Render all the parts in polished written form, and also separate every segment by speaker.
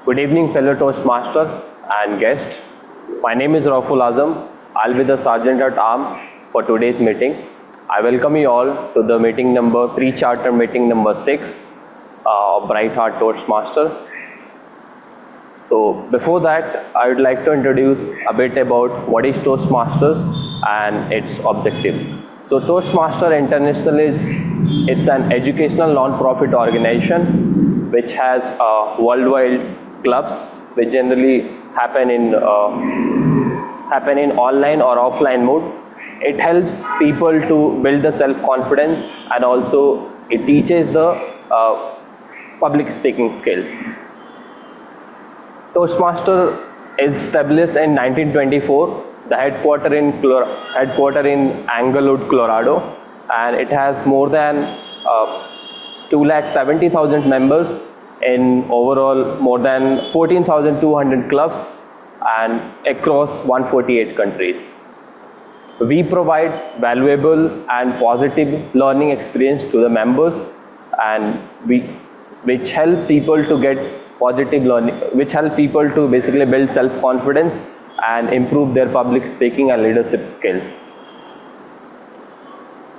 Speaker 1: Good evening, fellow Toastmasters and guests. My name is Rauful Azam. I'll be the Sergeant at Arms for today's meeting. I welcome you all to the meeting number, pre-charter meeting number 6 of Bright Heart Toastmaster. So before that, I would like to introduce a bit about what is Toastmasters and its objective. So Toastmaster International it's an educational non-profit organization which has worldwide clubs which generally happen in online or offline mode. It helps people to build the self-confidence, and also it teaches the public speaking skills. Toastmaster is established in 1924. The headquarter in Englewood, Colorado, and it has more than 270,000 members in overall more than 14,200 clubs and across 148 countries. We provide valuable and positive learning experience to the members, and which help people to get positive learning, which help people to basically build self-confidence and improve their public speaking and leadership skills,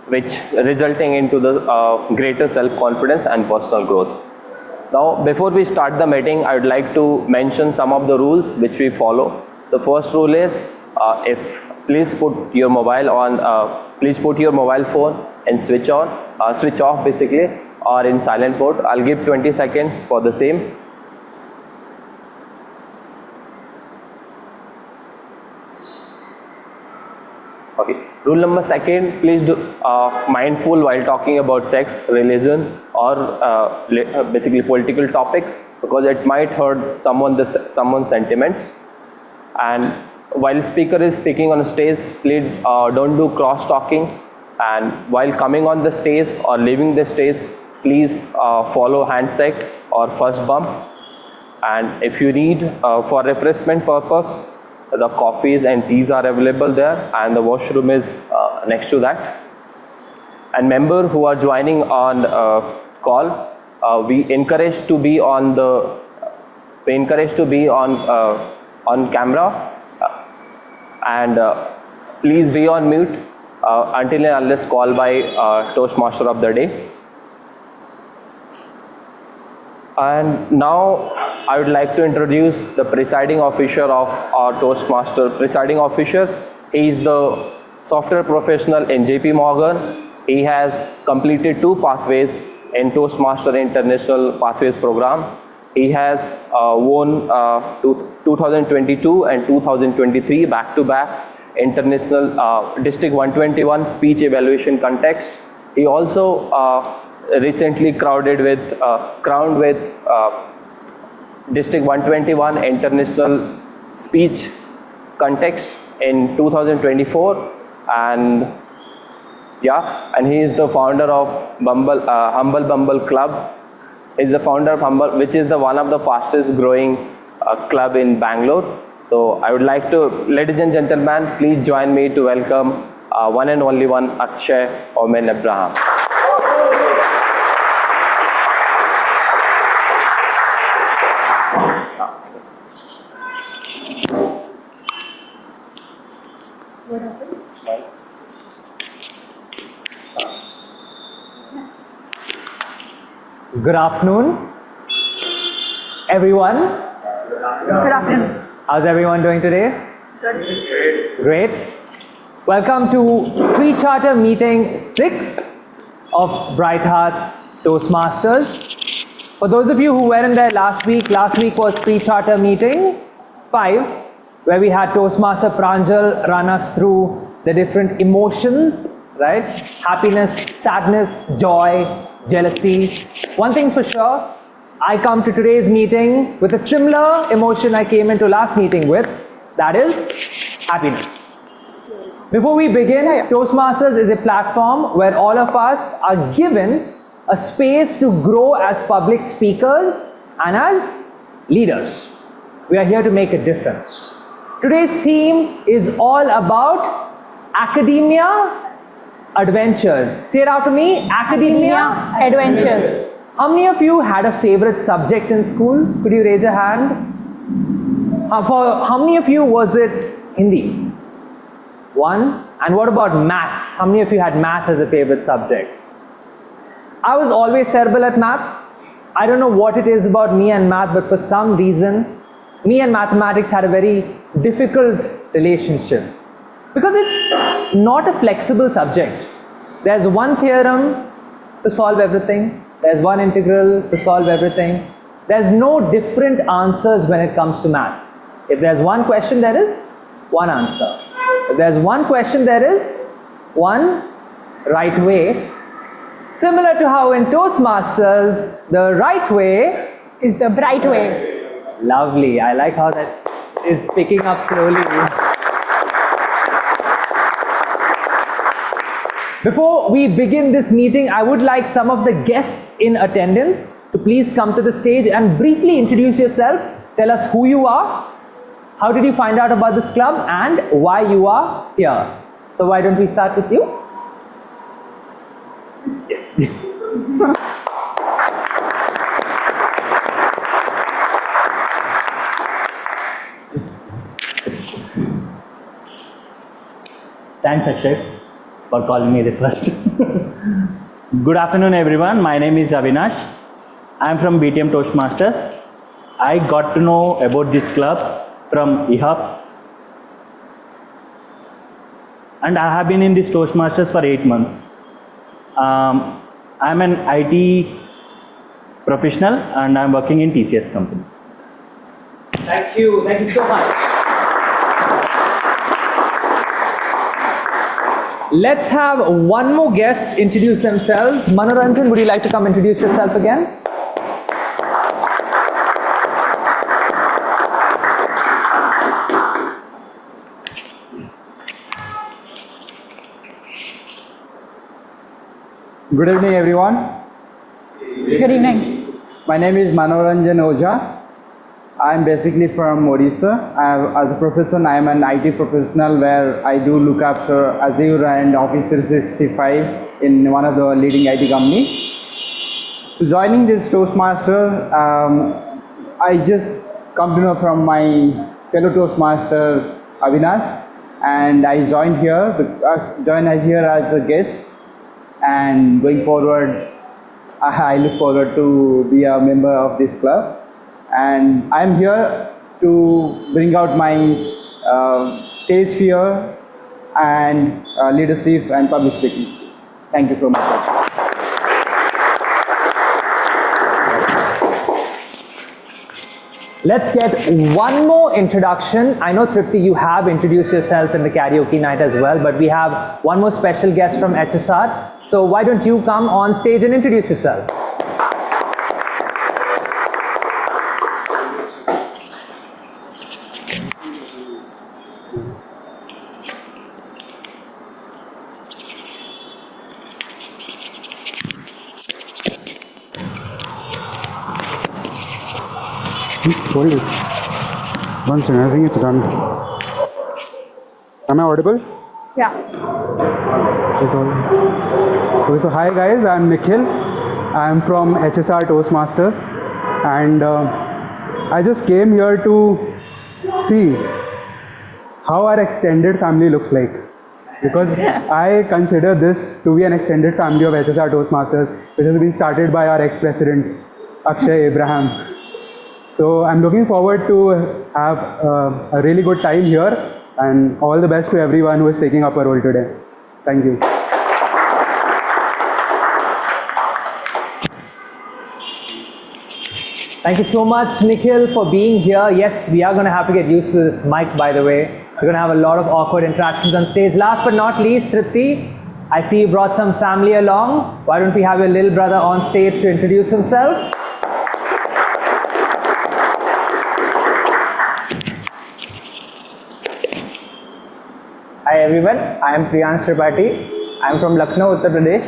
Speaker 1: which resulting into the greater self-confidence and personal growth. Now, before we start the meeting, I would like to mention some of the rules which we follow. The first rule is, please put your mobile on, please put your mobile phone in switch off basically, or in silent mode. I'll give 20 seconds for the same. Okay. Rule number 2, please do mindful while talking about sex, religion, or basically political topics, because it might hurt someone's sentiments. And while speaker is speaking on a stage, please don't do cross talking. And while coming on the stage or leaving the stage, please follow handshake or first bump. And if you need for refreshment purpose, the coffees and teas are available there, and the washroom is next to that. And members who are joining on call, we encourage to be on camera, and please be on mute until and unless called by Toastmaster of the day. And now I would like to introduce the presiding officer of our Toastmaster. Presiding officer, he is the software professional in JP Morgan. He has completed 2 pathways in Toastmaster International Pathways program. He has won 2022 and 2023 back-to-back international District 121 speech evaluation contest. He also recently crowned with District 121 International Speech Contest in 2024, and he is the founder of Humble Bumble Club. He is the founder of Humble, which is one of the fastest growing club in Bangalore. So I would like to, ladies and gentlemen, please join me to welcome one and only one, Akshay Omen Abraham.
Speaker 2: Good afternoon, everyone.
Speaker 3: Good afternoon.
Speaker 2: How's everyone doing today?
Speaker 3: Good.
Speaker 2: Great. Welcome to pre-charter meeting 6 of Bright Hearts Toastmasters. For those of you who weren't there last week was pre-charter meeting 5, where we had Toastmaster Pranjal run us through the different emotions, right? Happiness, sadness, joy, jealousy. One thing's for sure, I come to today's meeting with a similar emotion I came into last meeting with, that is happiness. Before we begin, Toastmasters is a platform where all of us are given a space to grow as public speakers and as leaders. We are here to make a difference. Today's theme is all about academia adventures. Say it out to me, academia
Speaker 3: Adventures.
Speaker 2: How many of you had a favorite subject in school? Could you raise your hand? For how many of you was it Hindi? One. And what about maths? How many of you had maths as a favorite subject? I was always terrible at math. I don't know what it is about me and math, but for some reason, me and mathematics had a very difficult relationship. Because it's not a flexible subject. There's one theorem to solve everything. There's one integral to solve everything. There's no different answers when it comes to maths. If there's one question, there is one answer. If there's one question, there is one right way. Similar to how in Toastmasters, the right way
Speaker 3: Is the bright way.
Speaker 2: Lovely. I like how that is picking up slowly. Before we begin this meeting, I would like some of the guests in attendance to please come to the stage and briefly introduce yourself. Tell us who you are, how did you find out about this club, and why you are here. So why don't we start with you? Yes.
Speaker 4: Thanks, Akshay, for calling me the first. Good afternoon, everyone. My name is Avinash. I am from BTM Toastmasters. I got to know about this club from EHUB, and I have been in this Toastmasters for 8 months. I am an IT professional and I am working in TCS company.
Speaker 2: Thank you so much. Let's have one more guest introduce themselves. Manoranjan, would you like to come introduce yourself again?
Speaker 5: Good evening, everyone.
Speaker 3: Good evening.
Speaker 5: My name is Manoranjan Ojha. I am basically from Odisha. As a profession, I am an IT professional where I do look after Azure and Office 365 in one of the leading IT companies. So joining this Toastmaster, I just come to know from my fellow Toastmaster Avinash, and I joined here as a guest. And going forward, I look forward to be a member of this club. And I'm here to bring out my stage fear and leadership and public speaking. Thank you so much.
Speaker 2: Let's get one more introduction. I know, Tripti, you have introduced yourself in the karaoke night as well, but we have one more special guest from HSR. So why don't you come on stage and introduce yourself?
Speaker 5: Hold it. One second, I think it's done. Am I audible?
Speaker 3: Yeah.
Speaker 5: Okay, so hi guys, I'm Nikhil. I'm from HSR Toastmasters, and I just came here to see how our extended family looks like, because I consider this to be an extended family of HSR Toastmasters, which has been started by our ex-president Akshay Abraham. So I'm looking forward to have a really good time here, and all the best to everyone who is taking up a role today. Thank you.
Speaker 2: Thank you so much, Nikhil, for being here. Yes, we are going to have to get used to this mic, by the way. We're going to have a lot of awkward interactions on stage. Last but not least, Tripti, I see you brought some family along. Why don't we have your little brother on stage to introduce himself?
Speaker 6: Hi everyone, I am Priyansh Tripathi. I am from Lucknow, Uttar Pradesh.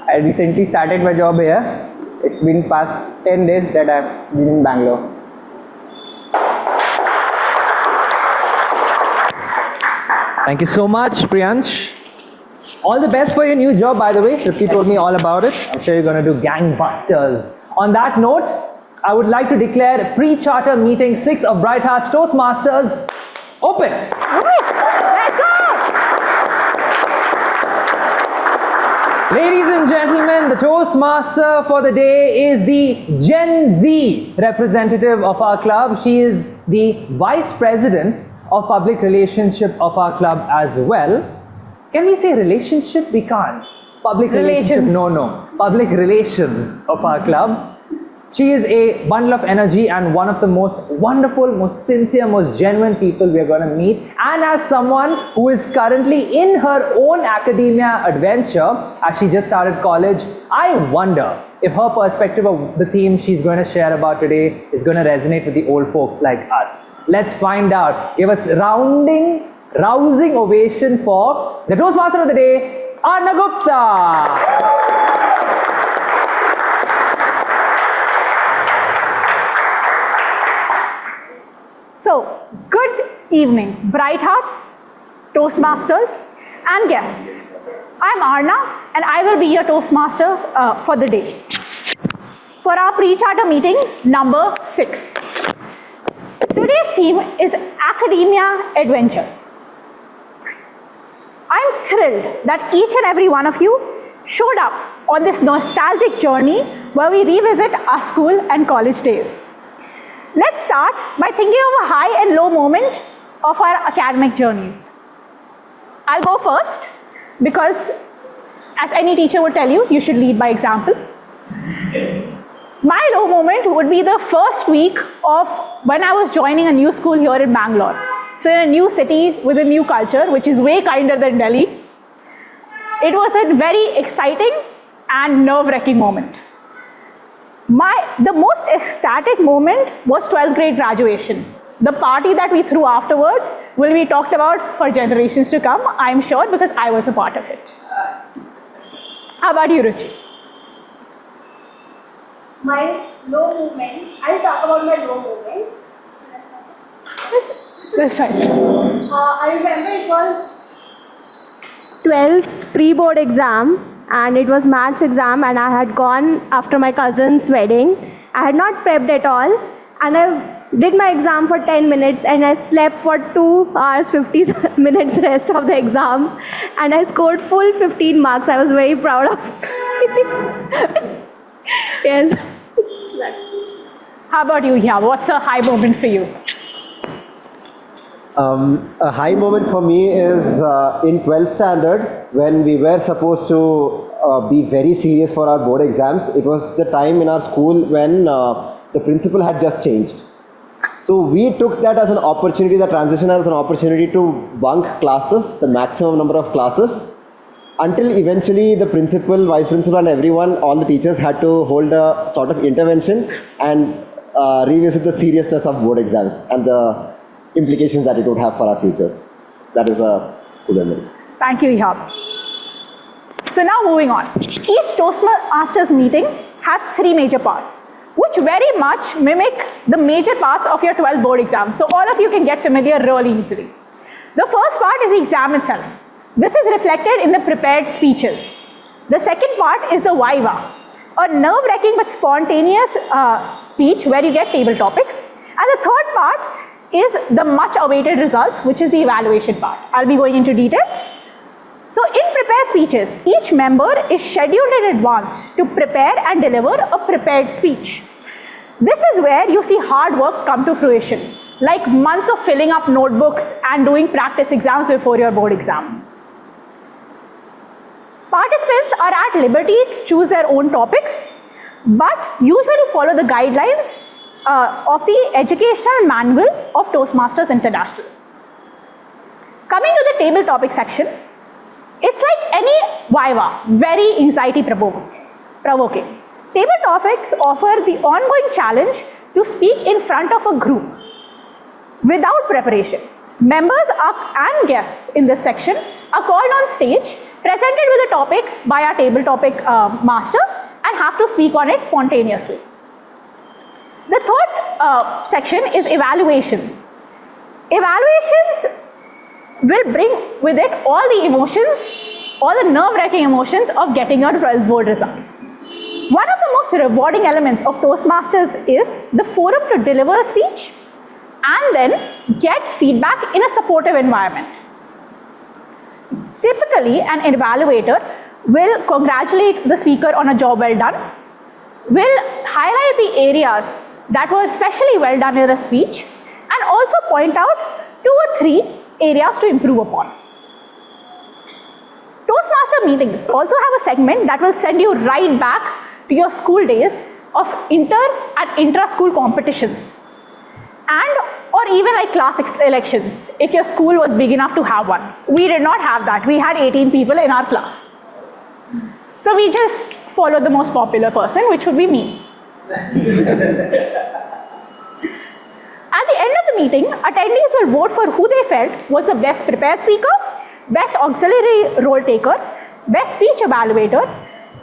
Speaker 6: I recently started my job here. It's been past 10 days that I've been in Bangalore.
Speaker 2: Thank you so much, Priyansh. All the best for your new job, by the way. Tripti told me all about it. I'm sure you're going to do gangbusters On that note, I would like to declare pre-charter meeting 6 of Bright Hearts Toastmasters open.
Speaker 3: Let's go!
Speaker 2: Ladies and gentlemen, the Toastmaster for the day is the Gen Z representative of our club. She is the Vice President of Public Relationship of our club as well. Can we say relationship? We can't. Public relationship, no. Public relations of our club. She is a bundle of energy and one of the most wonderful, most sincere, most genuine people we are going to meet. And as someone who is currently in her own academia adventure, as she just started college, I wonder if her perspective of the theme she's going to share about today is going to resonate with the old folks like us. Let's find out. Give us rousing ovation for the Toastmaster of the day, Arna Gupta.
Speaker 3: So, good evening, Bright Hearts, Toastmasters, and guests. I'm Arna, and I will be your Toastmaster for the day. For our pre-charter meeting number 6. Today's theme is Academia Adventures. I'm thrilled that each and every one of you showed up on this nostalgic journey where we revisit our school and college days. Let's start by thinking of a high and low moment of our academic journeys. I'll go first because, as any teacher would tell you, you should lead by example. My low moment would be the first week of when I was joining a new school here in Bangalore. So in a new city with a new culture, which is way kinder than Delhi. It was a very exciting and nerve-wracking moment. The most ecstatic moment was 12th grade graduation. The party that we threw afterwards will be talked about for generations to come, I'm sure, because I was a part of it. How about you, Ruchi?
Speaker 7: My low moment, I'll talk about my low moment.
Speaker 3: That's right.
Speaker 7: I remember it was 12th pre-board exam. And it was maths exam, and I had gone after my cousin's wedding. I had not prepped at all, and I did my exam for 10 minutes, and I slept for 2 hours 50 minutes rest of the exam, and I scored full 15 marks. I was very proud of it. Yes.
Speaker 3: How about you, Hia? What's a high moment for you?
Speaker 8: A high moment for me is in 12th standard when we were supposed to be very serious for our board exams. It was the time in our school when the principal had just changed. So we took that as an opportunity, the transition as an opportunity to bunk classes, the maximum number of classes, until eventually the principal, vice principal and everyone, all the teachers had to hold a sort of intervention and revisit the seriousness of board exams and the implications that it would have for our futures. That is a good memory.
Speaker 3: Thank you, Ihab. So now moving on. Each Toastmasters meeting has 3 major parts, which very much mimic the major parts of your 12th board exam. So all of you can get familiar really easily. The first part is the exam itself. This is reflected in the prepared speeches. The second part is the Viva, a nerve-wracking but spontaneous speech where you get table topics. And the third part is the much awaited results, which is the evaluation part. I'll be going into detail. So in prepared speeches, each member is scheduled in advance to prepare and deliver a prepared speech. This is where you see hard work come to fruition, like months of filling up notebooks and doing practice exams before your board exam. Participants are at liberty to choose their own topics, but usually follow the guidelines of the educational manual of Toastmasters International. Coming to the table topic section, it's like any Viva, very anxiety provoking. Table topics offer the ongoing challenge to speak in front of a group without preparation. Members and guests in this section are called on stage, presented with a topic by our table topic master, and have to speak on it spontaneously. The third section is evaluations. Evaluations will bring with it all the emotions, all the nerve-wracking emotions of getting your 12th board results. One of the most rewarding elements of Toastmasters is the forum to deliver a speech and then get feedback in a supportive environment. Typically, an evaluator will congratulate the speaker on a job well done, will highlight the areas that were especially well done in the speech, and also point out 2 or 3 areas to improve upon. Toastmaster meetings also have a segment that will send you right back to your school days of inter and intra-school competitions, and or even like class elections if your school was big enough to have one. We did not have that. We had 18 people in our class. So we just followed the most popular person, which would be me. At the end of the meeting, attendees will vote for who they felt was the best prepared speaker, best auxiliary role taker, best speech evaluator,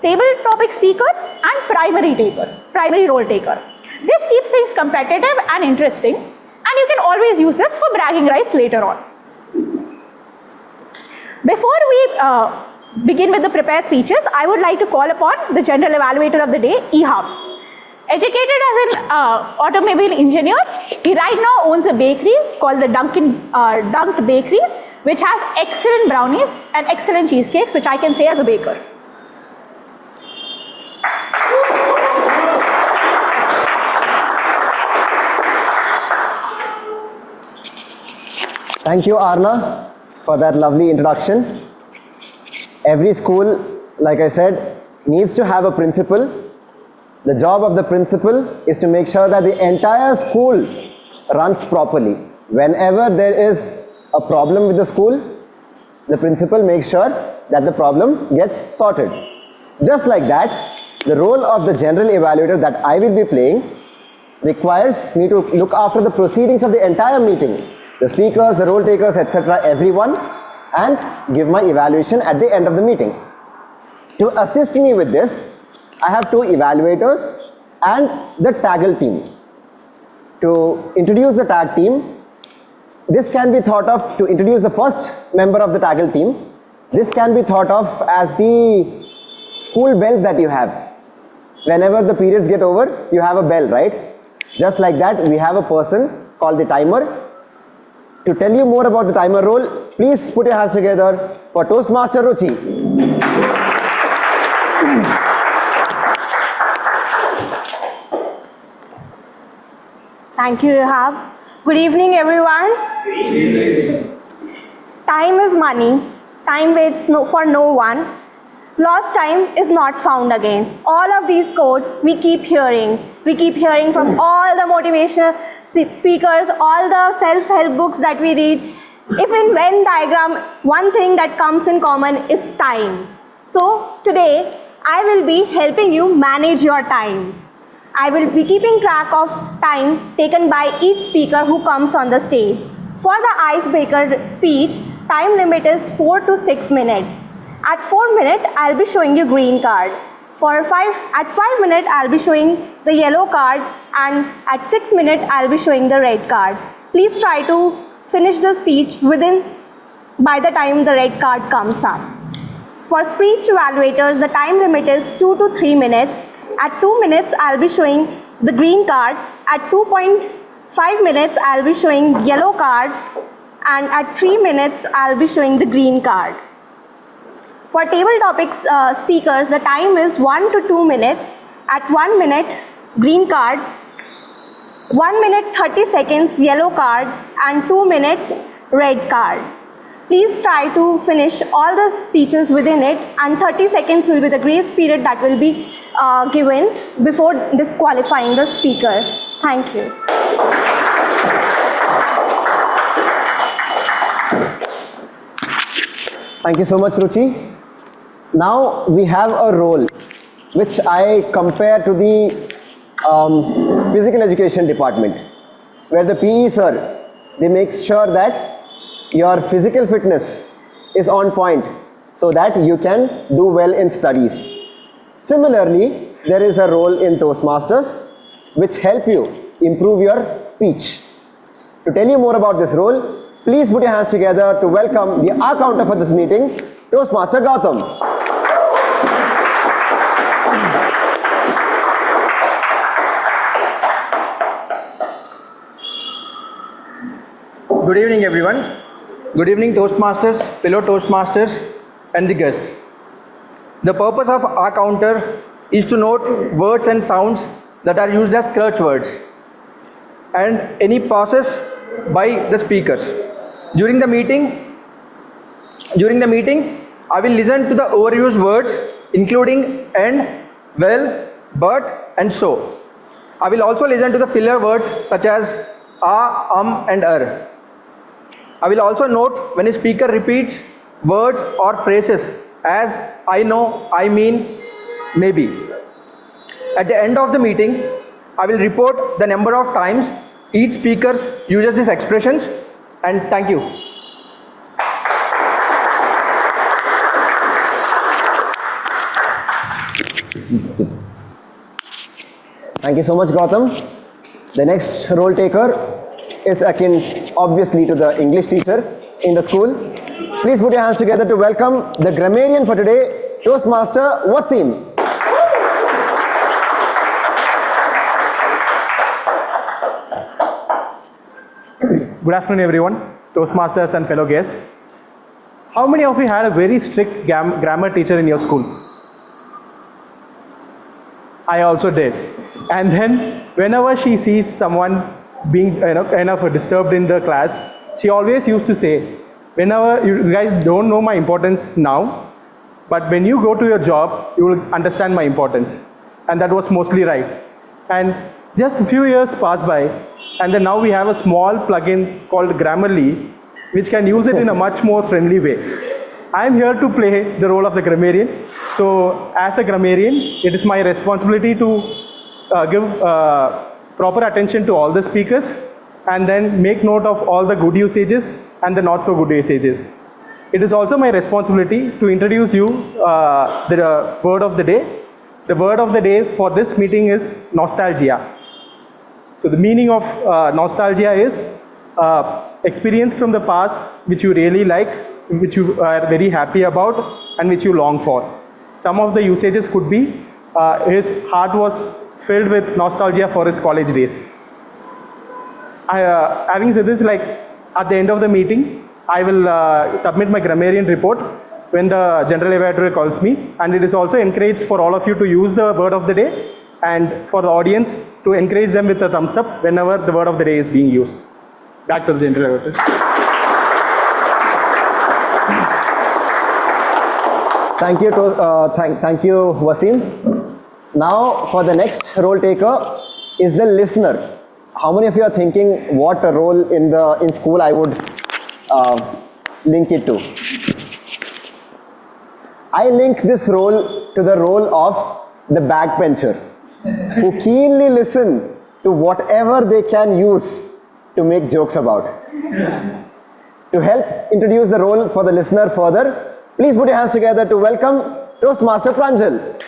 Speaker 3: table topic speaker, and primary role taker. This keeps things competitive and interesting, and you can always use this for bragging rights later on. Before we begin with the prepared speeches, I would like to call upon the general evaluator of the day, Ehab. Educated as an automobile engineer, he right now owns a bakery called the Dunked Bakery, which has excellent brownies and excellent cheesecakes, which I can say as a baker.
Speaker 8: Thank you, Arna, for that lovely introduction. Every school, like I said, needs to have a principal. The job of the principal is to make sure that the entire school runs properly. Whenever there is a problem with the school, the principal makes sure that the problem gets sorted. Just like that, the role of the general evaluator that I will be playing requires me to look after the proceedings of the entire meeting, the speakers, the role takers, etc., everyone, and give my evaluation at the end of the meeting. To assist me with this, I have 2 evaluators and the taggle team. To introduce the tag team, this can be thought of to introduce the first member of the taggle team. This can be thought of as the school bells that you have. Whenever the periods get over, you have a bell, right? Just like that, we have a person called the timer. To tell you more about the timer role, please put your hands together for Toastmaster Ruchi.
Speaker 7: Thank you, Ehab. Good evening, everyone. Good evening. Time is money. Time waits for no one. Lost time is not found again. All of these quotes we keep hearing. We keep hearing from all the motivational speakers, all the self-help books that we read. If in Venn diagram, one thing that comes in common is time. So today, I will be helping you manage your time. I will be keeping track of time taken by each speaker who comes on the stage. For the icebreaker speech, time limit is 4 to 6 minutes. At 4 minutes, I'll be showing you green card. At 5 minutes, I'll be showing the yellow card, and at 6 minutes, I'll be showing the red card. Please try to finish the speech by the time the red card comes up. For speech evaluators, the time limit is 2 to 3 minutes. At 2 minutes, I'll be showing the green card. At 2.5 minutes, I'll be showing yellow card. And at 3 minutes, I'll be showing the green card. For table topics speakers, the time is 1 to 2 minutes. At 1 minute, green card. 1 minute 30 seconds, yellow card. And 2 minutes, red card. Please try to finish all the speeches within it, and 30 seconds will be the grace period that will be given before disqualifying the speaker. Thank you.
Speaker 8: Thank you so much, Ruchi. Now we have a role which I compare to the physical education department, where the PE sir, they make sure that your physical fitness is on point so that you can do well in studies. Similarly, there is a role in Toastmasters which help you improve your speech. To tell you more about this role, please put your hands together to welcome the R counter for this meeting, Toastmaster Gautam.
Speaker 6: Good evening, everyone. Good evening, Toastmasters, fellow Toastmasters, and the guests. The purpose of our counter is to note words and sounds that are used as clutch words and any pauses by the speakers. During the meeting, I will listen to the overused words including and, well, but, and so. I will also listen to the filler words such as and I will also note when a speaker repeats words or phrases as I know, I mean, maybe. At the end of the meeting, I will report the number of times each speaker uses these expressions, and thank you.
Speaker 8: Thank you so much, Gautam. The next role taker is akin, obviously, to the English teacher in the school. Please put your hands together to welcome the grammarian for today, Toastmaster Wasim.
Speaker 9: Good afternoon, everyone, Toastmasters and fellow guests. How many of you had a very strict grammar teacher in your school? I also did. And then whenever she sees someone being kind of disturbed in the class, she always used to say, whenever you guys don't know my importance now, but when you go to your job, you will understand my importance. And that was mostly right. And just a few years passed by, and then now we have a small plugin called Grammarly, which can use it in a much more friendly way. I am here to play the role of the grammarian. So as a grammarian, it is my responsibility to give proper attention to all the speakers and then make note of all the good usages and the not so good usages. It is also my responsibility to introduce you the word of the day. The word of the day for this meeting is nostalgia. So the meaning of nostalgia is experience from the past which you really like, which you are very happy about, and which you long for. Some of the usages could be his heart was filled with nostalgia for his college days. Having said this, like at the end of the meeting, I will submit my grammarian report when the general evaluator calls me, and it is also encouraged for all of you to use the word of the day, and for the audience to encourage them with a thumbs up whenever the word of the day is being used. Back to the general evaluator.
Speaker 8: Thank you, thank you, Wasim. Now for the next role taker is the listener. How many of you are thinking what a role in school I would link it to? I link this role to the role of the backbencher, who keenly listen to whatever they can use to make jokes about. To help introduce the role for the listener further, please put your hands together to welcome Toastmaster Pranjal.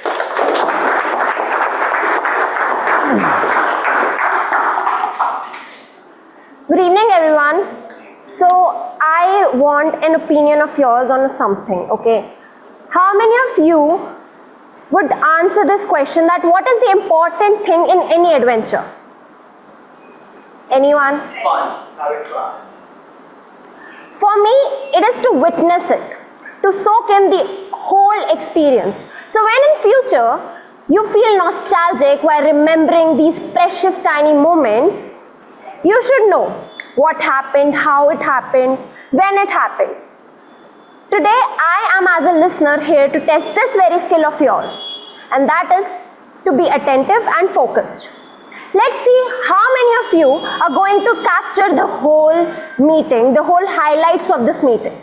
Speaker 7: Good evening, everyone. So I want an opinion of yours on something, okay? How many of you would answer this question, that what is the important thing in any adventure? Anyone?
Speaker 2: Fun. Have it fun.
Speaker 7: For me, it is to witness it, to soak in the whole experience. So when in future, you feel nostalgic while remembering these precious tiny moments, you should know what happened, how it happened, when it happened. Today, I am as a listener here to test this very skill of yours, and that is to be attentive and focused. Let's see how many of you are going to capture the whole meeting, the whole highlights of this meeting.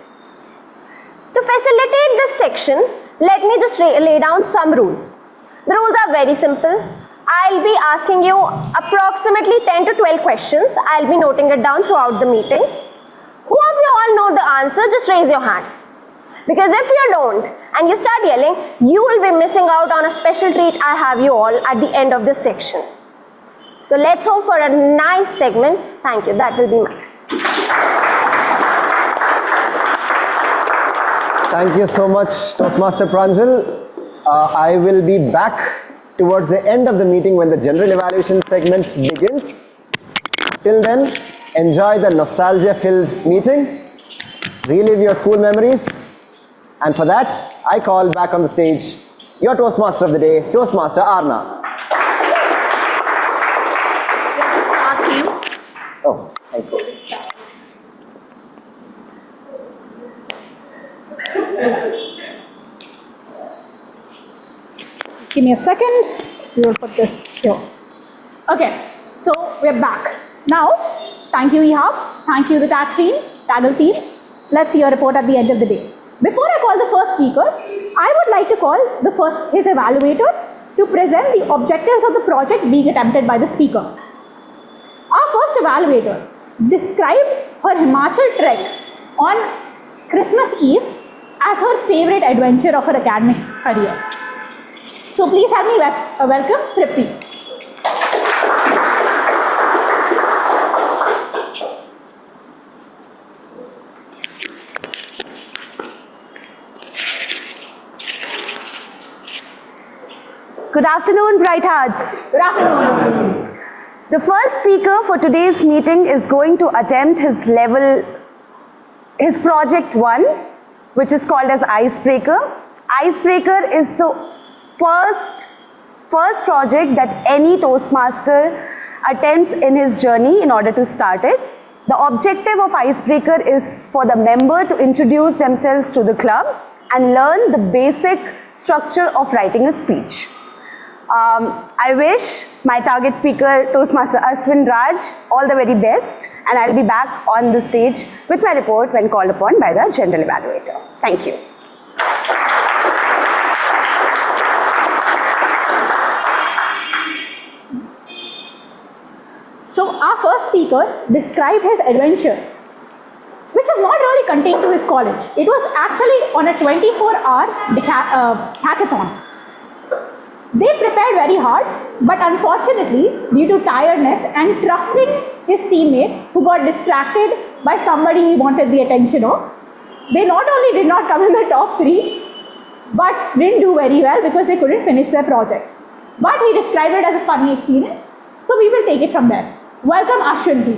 Speaker 7: To facilitate this section, let me just lay down some rules. The rules are very simple. I'll be asking you approximately 10 to 12 questions. I'll be noting it down throughout the meeting. Who of you all know the answer? Just raise your hand. Because if you don't and you start yelling, you will be missing out on a special treat I have you all at the end of this section. So let's hope for a nice segment. Thank you. That will be mine.
Speaker 8: Thank you so much, Toastmaster Pranjal. I will be back towards the end of the meeting when the general evaluation segment begins. Till then, enjoy the nostalgia-filled meeting, relive your school memories, and for that, I call back on the stage your Toastmaster of the day, Toastmaster Arna. Oh, thank you.
Speaker 3: Give me a second. We will put this here. Okay, so we're back. Now, thank you EHAB, thank you the tag team, Taggle team. Let's see your report at the end of the day. Before I call the first speaker, I would like to call his evaluator to present the objectives of the project being attempted by the speaker. Our first evaluator described her Himachal trek on Christmas Eve as her favorite adventure of her academic career. So please help me welcome Tripti.
Speaker 10: Good afternoon, Bright Hearts.
Speaker 3: Good afternoon.
Speaker 10: The first speaker for today's meeting is going to attempt his project 1, which is called as Icebreaker. Icebreaker is the first project that any Toastmaster attempts in his journey in order to start it. The objective of Icebreaker is for the member to introduce themselves to the club and learn the basic structure of writing a speech. I wish my target speaker, Toastmaster Ashwin Raj, all the very best, and I'll be back on the stage with my report when called upon by the general evaluator. Thank you.
Speaker 3: So our first speaker described his adventure, which was not really contained to his college. It was actually on a 24-hour hackathon. They prepared very hard, but unfortunately, due to tiredness and trusting his teammate who got distracted by somebody he wanted the attention of, they not only did not come in the top 3, but didn't do very well because they couldn't finish their project. But he described it as a funny experience, so we will take it from there. Welcome Ashwin ji.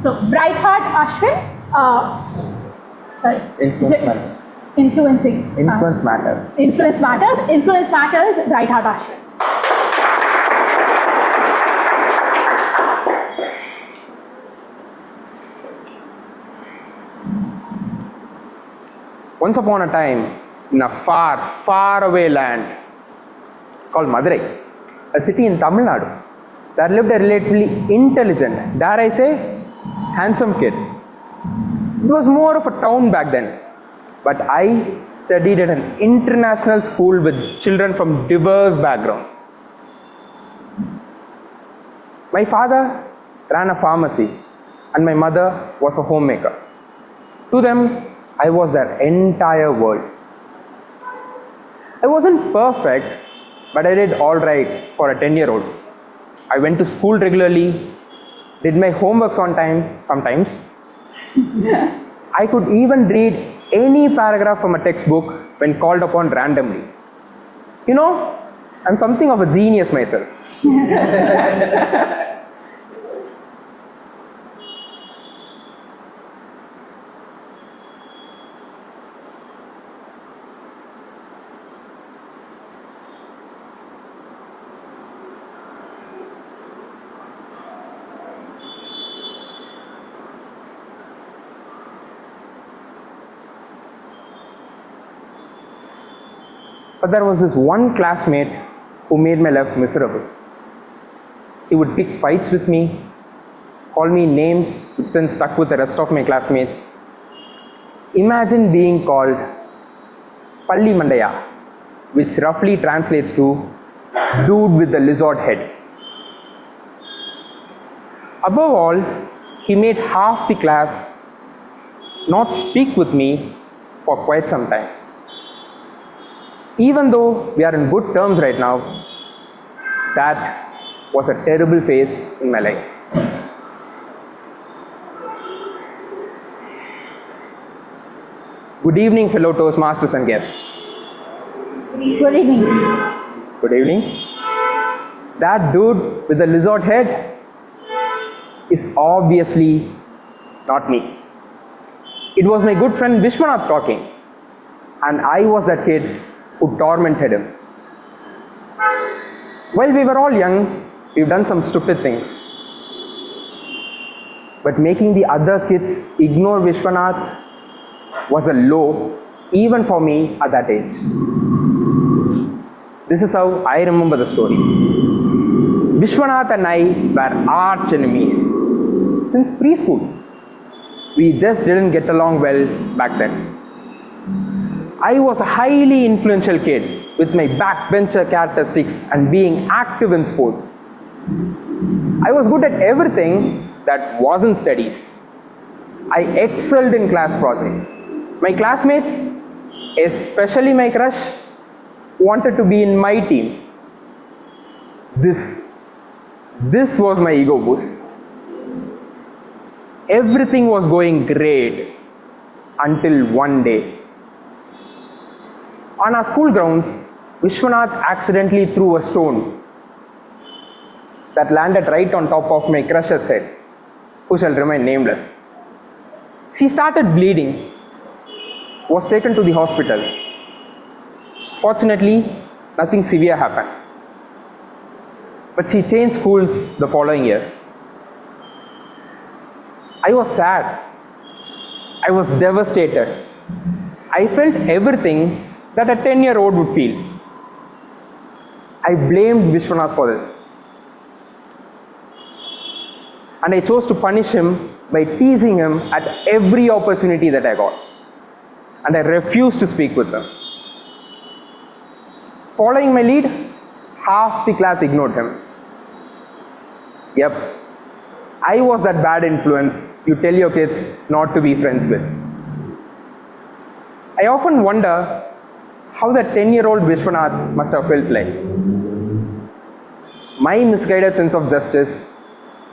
Speaker 3: So, Bright Heart Ashwin,
Speaker 5: Influence matters.
Speaker 3: influencing.
Speaker 5: Influence matters.
Speaker 3: Influence matters. Influence matters. Bright Heart Ashwin.
Speaker 6: Once upon a time, in a far, far away land called Madurai, a city in Tamil Nadu, there lived a relatively intelligent, dare I say, handsome kid. It was more of a town back then, but I studied at an international school with children from diverse backgrounds. My father ran a pharmacy and my mother was a homemaker. To them, I was their entire world. I wasn't perfect, but I did all right for a 10-year-old. I went to school regularly, did my homeworks on time sometimes. I could even read any paragraph from a textbook when called upon randomly. You know, I'm something of a genius myself. But there was this one classmate who made my life miserable. He would pick fights with me, call me names which then stuck with the rest of my classmates. Imagine being called Palli Mandaya, which roughly translates to dude with the lizard head. Above all, he made half the class not speak with me for quite some time. Even though we are in good terms right now, that was a terrible phase in my life. Good evening, fellow Toastmasters and guests.
Speaker 3: Good evening.
Speaker 6: Good evening. That dude with the lizard head is obviously not me. It was my good friend Vishwanath talking, and I was that kid who tormented him. While we were all young, we've done some stupid things. But making the other kids ignore Vishwanath was a low, even for me at that age. This is how I remember the story. Vishwanath and I were arch enemies since preschool. We just didn't get along well back then. I was a highly influential kid with my backbencher characteristics and being active in sports. I was good at everything that wasn't studies. I excelled in class projects. My classmates, especially my crush, wanted to be in my team. This was my ego boost. Everything was going great until one day. On our school grounds, Vishwanath accidentally threw a stone that landed right on top of my crush's head, who shall remain nameless. She started bleeding, was taken to the hospital. Fortunately, nothing severe happened. But she changed schools the following year. I was sad. I was devastated. I felt everything that a 10-year-old would feel. I blamed Vishwanath for this. And I chose to punish him by teasing him at every opportunity that I got. And I refused to speak with him. Following my lead, half the class ignored him. Yep, I was that bad influence you tell your kids not to be friends with. I often wonder how that 10-year-old Vishwanath must have felt like. My misguided sense of justice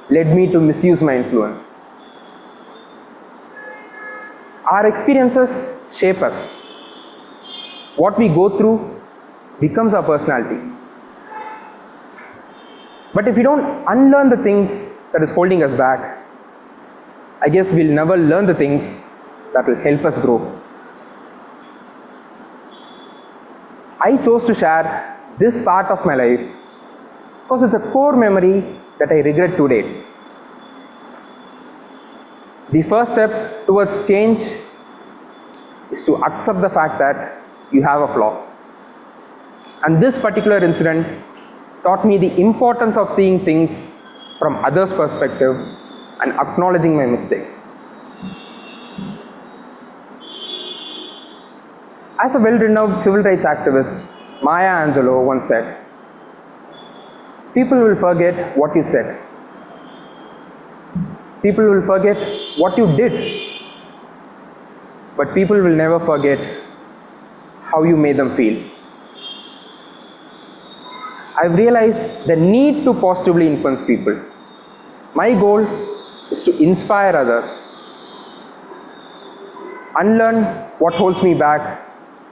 Speaker 6: led me to misuse my influence. Our experiences shape us. What we go through becomes our personality. But if we don't unlearn the things that is holding us back, I guess we'll never learn the things that will help us grow. I chose to share this part of my life because it's a core memory that I regret to date. The first step towards change is to accept the fact that you have a flaw. And this particular incident taught me the importance of seeing things from others' perspective and acknowledging my mistakes. As a well-renowned civil rights activist, Maya Angelou once said, "People will forget what you said. People will forget what you did. But people will never forget how you made them feel." I've realized the need to positively influence people. My goal is to inspire others, unlearn what holds me back,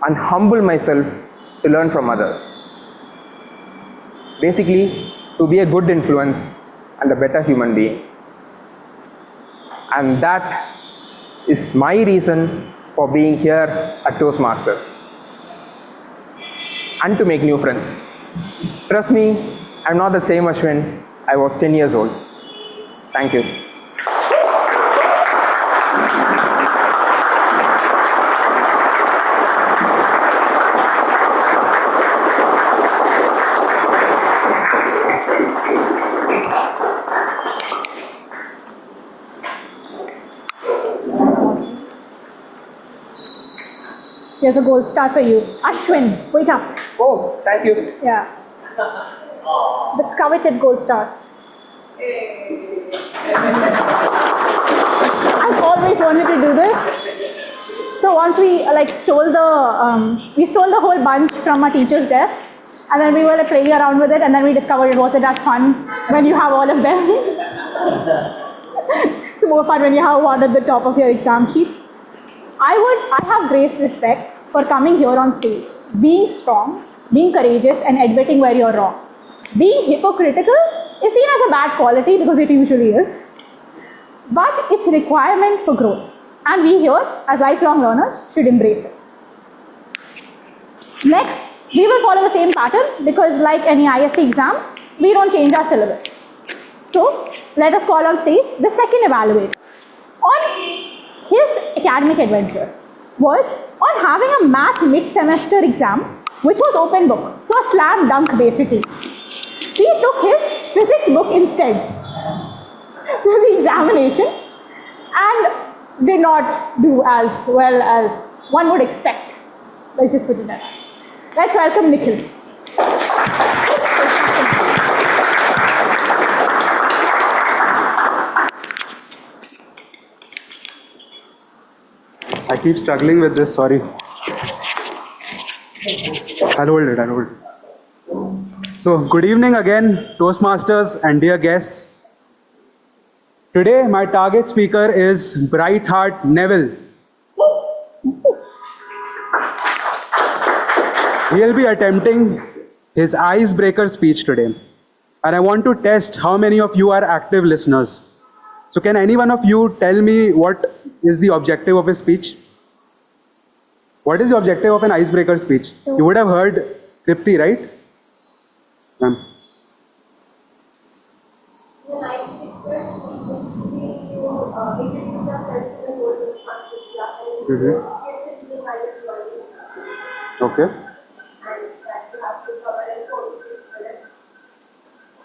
Speaker 6: and humble myself to learn from others. Basically, to be a good influence and a better human being. And that is my reason for being here at Toastmasters. And to make new friends. Trust me, I'm not the same Ashwin I was 10 years old. Thank you.
Speaker 3: Here's a gold star for you. Ashwin, wait up.
Speaker 6: Oh, thank you.
Speaker 3: Yeah. The coveted gold star. I've always wanted to do this. So once we stole the whole bunch from our teacher's desk, and then we were playing around with it, and then we discovered it wasn't as fun when you have all of them. It's more fun when you have one at the top of your exam sheet. I have great respect for coming here on stage, being strong, being courageous, and admitting where you're wrong. Being hypocritical is seen as a bad quality because it usually is, but it's a requirement for growth, and we here, as lifelong learners, should embrace it. Next, we will follow the same pattern because, like any ISC exam, we don't change our syllabus. So, let us call on stage the second evaluator. On his academic adventure was on having a math mid-semester exam, which was open book, so a slam dunk basically. He took his physics book instead to the examination and did not do as well as one would expect. Let's just put it that way. Let's welcome Nikhil.
Speaker 11: I keep struggling with this, sorry. I'll hold it. So, good evening again, Toastmasters and dear guests. Today, my target speaker is Brightheart Neville. He'll be attempting his icebreaker speech today. And I want to test how many of you are active listeners. So can any one of you tell me what is the objective of his speech? What is the objective of an icebreaker speech? You would have heard Tripti, right? Ma'am. Okay.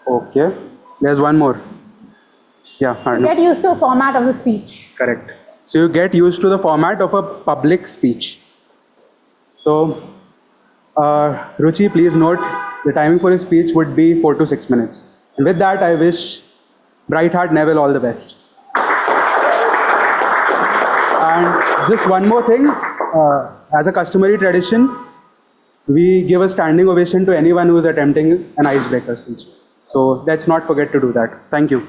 Speaker 11: Okay. There's one more. Yeah.
Speaker 3: Get used to the format of the speech.
Speaker 11: Correct. So you get used to the format of a public speech. So, Ruchi, please note the timing for his speech would be 4 to 6 minutes. And with that, I wish Brightheart Neville all the best. And just one more thing, as a customary tradition, we give a standing ovation to anyone who is attempting an icebreaker speech. So let's not forget to do that. Thank you.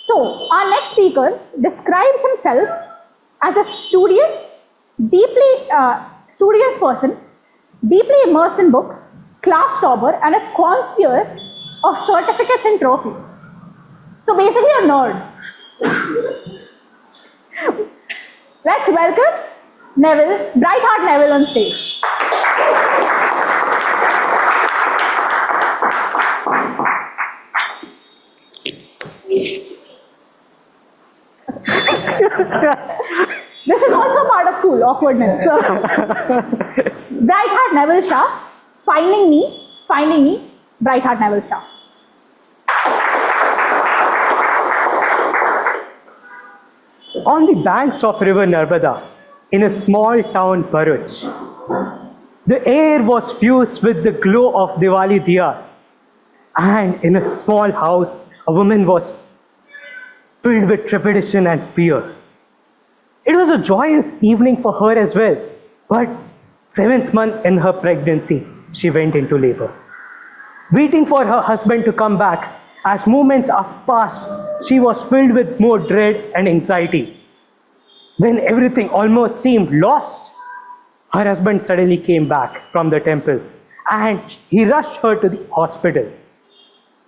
Speaker 3: So, our next speaker describes himself as a studious person, deeply immersed in books, class topper, and a connoisseur of certificates and trophies. So, basically a nerd. Let's welcome Neville, Brightheart Neville on stage. This is also part of school, awkwardness. So, Brightheart Neville Shah, finding me, Brightheart Neville Shah.
Speaker 12: On the banks of river Narmada, in a small town Bharuch, the air was fused with the glow of Diwali diyas, and in a small house, a woman was filled with trepidation and fear. It was a joyous evening for her as well, but 7th month in her pregnancy, she went into labor. Waiting for her husband to come back, as moments have passed, she was filled with more dread and anxiety. When everything almost seemed lost, her husband suddenly came back from the temple and he rushed her to the hospital.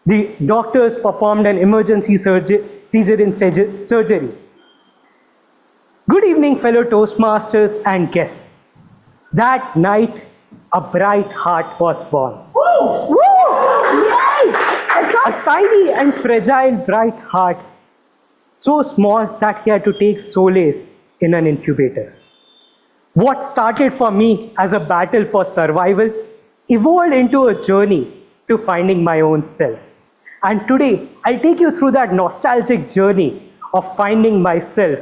Speaker 12: The doctors performed an emergency cesarean surgery. Good evening, fellow Toastmasters and guests. That night, a bright heart was born.
Speaker 3: Woo!
Speaker 12: A tiny and fragile bright heart, so small that he had to take solace in an incubator. What started for me as a battle for survival evolved into a journey to finding my own self. And today, I'll take you through that nostalgic journey of finding myself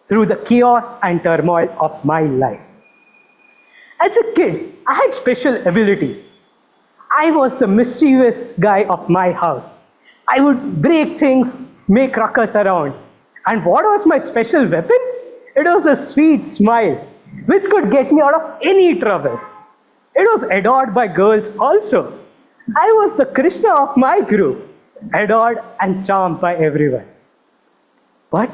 Speaker 12: through the chaos and turmoil of my life. As a kid, I had special abilities. I was the mischievous guy of my house. I would break things, make ruckus around. And what was my special weapon? It was a sweet smile, which could get me out of any trouble. It was adored by girls also. I was the Krishna of my group. adored and charmed by everyone. But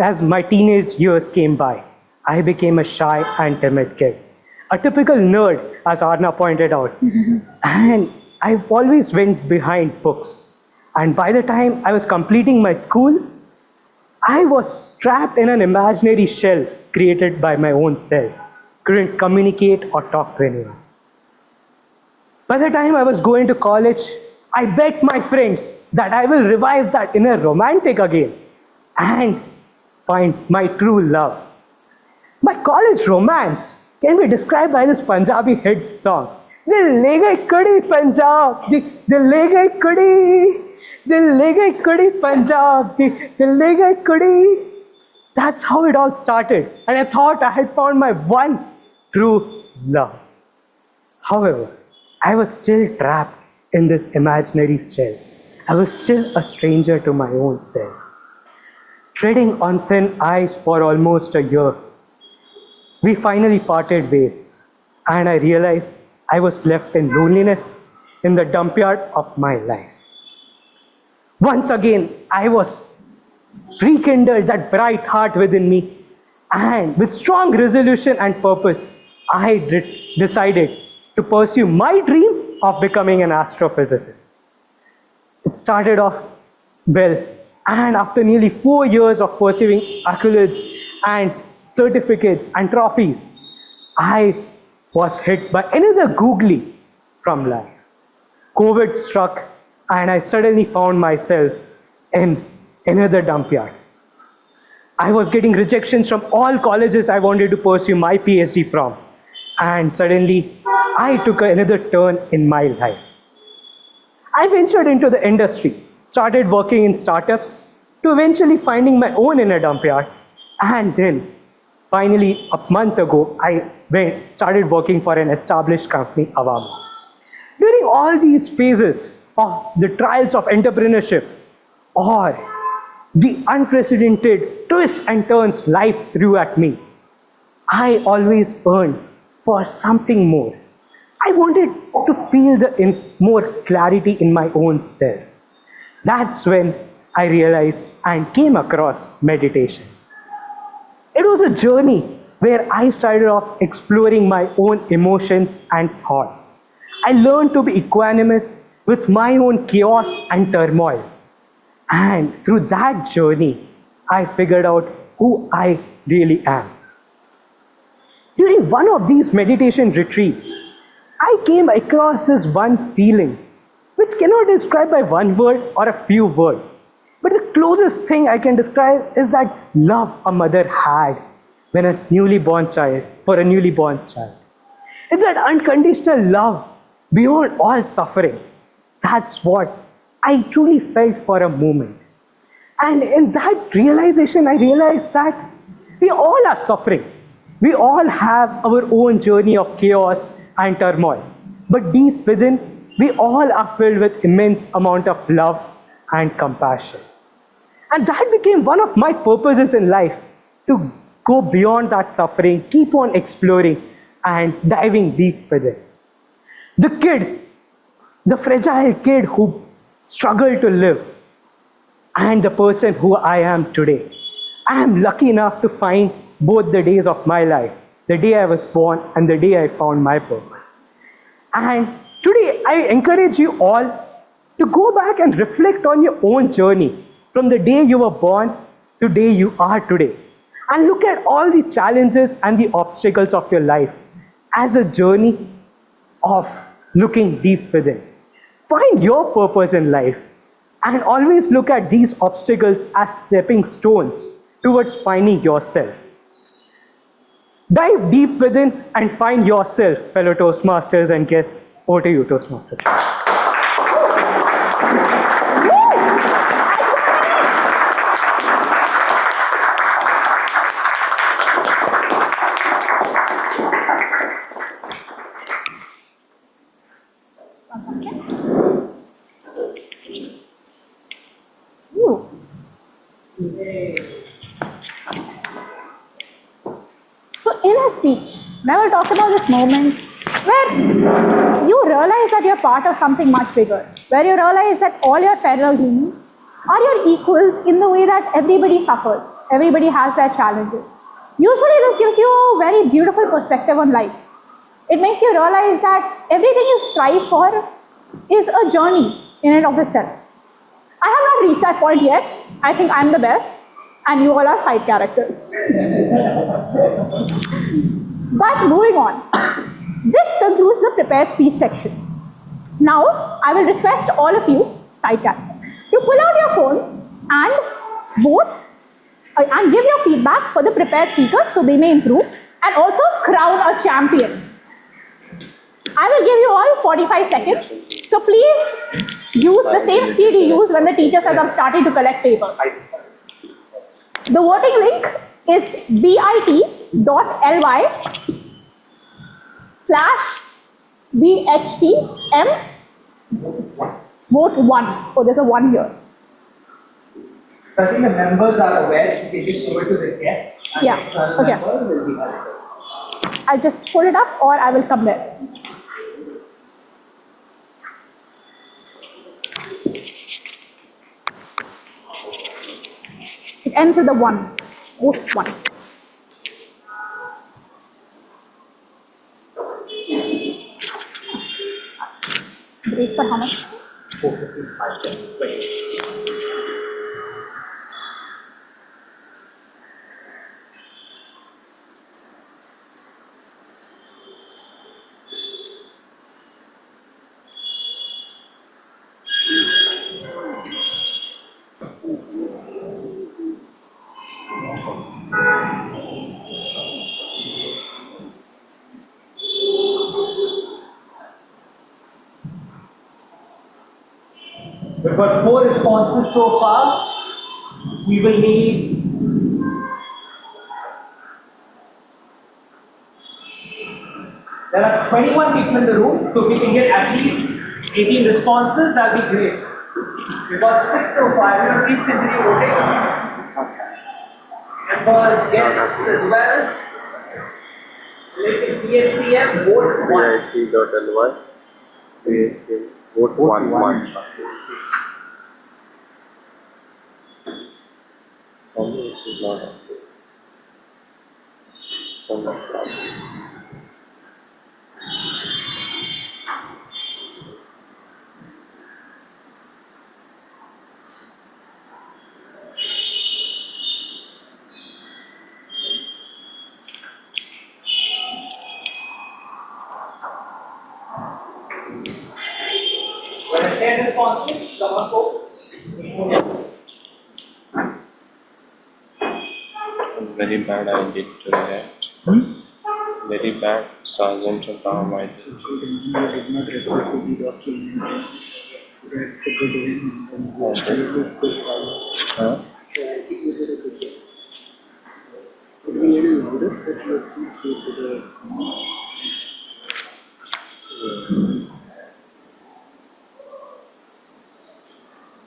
Speaker 12: as my teenage years came by, I became a shy and timid kid. A typical nerd, as Arna pointed out. And I always went behind books. And by the time I was completing my school, I was trapped in an imaginary shell created by my own self. Couldn't communicate or talk to anyone. By the time I was going to college, I begged my friends that I will revive that inner romantic again and find my true love. My college romance can be described by this Punjabi hit song. Dil le gayi kudi Punjab di, dil le gayi kudi, dil le gayi kudi Punjab di, dil le gayi kudi. That's how it all started, and I thought I had found my one true love. However, I was still trapped in this imaginary shell. I was still a stranger to my own self. Treading on thin ice for almost a year, we finally parted ways, and I realized I was left in loneliness in the dump yard of my life. Once again, I was rekindled that bright heart within me, and with strong resolution and purpose, I decided to pursue my dream of becoming an astrophysicist. It started off well, and after nearly 4 years of pursuing accolades and certificates and trophies, I was hit by another googly from life. COVID struck, and I suddenly found myself in another dump yard. I was getting rejections from all colleges I wanted to pursue my PhD from, and suddenly I took another turn in my life. I ventured into the industry, started working in startups, to eventually finding my own inner dump yard, and then finally a month ago I started working for an established company, Avama. During all these phases of the trials of entrepreneurship or the unprecedented twists and turns life threw at me, I always yearned for something more. I wanted to feel more clarity in my own self. That's when I realized and came across meditation. It was a journey where I started off exploring my own emotions and thoughts. I learned to be equanimous with my own chaos and turmoil. And through that journey, I figured out who I really am. During one of these meditation retreats, I came across this one feeling, which cannot be described by one word or a few words. But the closest thing I can describe is that love a mother had when for a newly born child. It's that unconditional love beyond all suffering. That's what I truly felt for a moment. And in that realization, I realized that we all are suffering. We all have our own journey of chaos and turmoil. But deep within, we all are filled with immense amount of love and compassion. And that became one of my purposes in life, to go beyond that suffering, keep on exploring and diving deep within. The fragile kid who struggled to live, and the person who I am today. I am lucky enough to find both the days of my life, the day I was born and the day I found my purpose. And today I encourage you all to go back and reflect on your own journey from the day you were born to the day you are today. And look at all the challenges and the obstacles of your life as a journey of looking deep within. Find your purpose in life and always look at these obstacles as stepping stones towards finding yourself. Dive deep within and find yourself, fellow Toastmasters and guests. Over to you, Toastmasters.
Speaker 3: So in his speech, Neville talked about this moment where you realize that you're part of something much bigger, where you realize that all your fellow humans are your equals in the way that everybody suffers, everybody has their challenges. Usually this gives you a very beautiful perspective on life. It makes you realize that everything you strive for is a journey in and of itself. I have not reached that point yet. I think I'm the best, and you all are side characters. But moving on. This concludes the prepared speech section. Now, I will request all of you, side characters, to pull out your phone and vote and give your feedback for the prepared speakers so they may improve, and also crown a champion. I will give you all 45 seconds, so please use the same speed you use when the teacher says I'm starting to collect paper. The voting link is bit.ly/BHTM vote 1. Oh, there's a 1 here.
Speaker 2: So I think the members are aware, they just show it to the guest. And
Speaker 3: Yeah,
Speaker 2: the external
Speaker 3: okay.
Speaker 2: members will be helpful.
Speaker 3: I'll just pull it up or I will come there. It ends with a 1. Vote 1. Break for how much?
Speaker 2: 4:55, 20. We've got 4 responses so far. We will need there are 21 people in the room, so if we can get at least 18 responses, that'll be great. We've got 6 so far. We'll please continue voting. Members, guests as well. Like BHTM, vote 1.
Speaker 1: BIT.ly. Vote 1. This is not active.
Speaker 2: When I 10 responses, someone vote.
Speaker 1: Very bad I did today. Very bad. Sergeant of Dharma.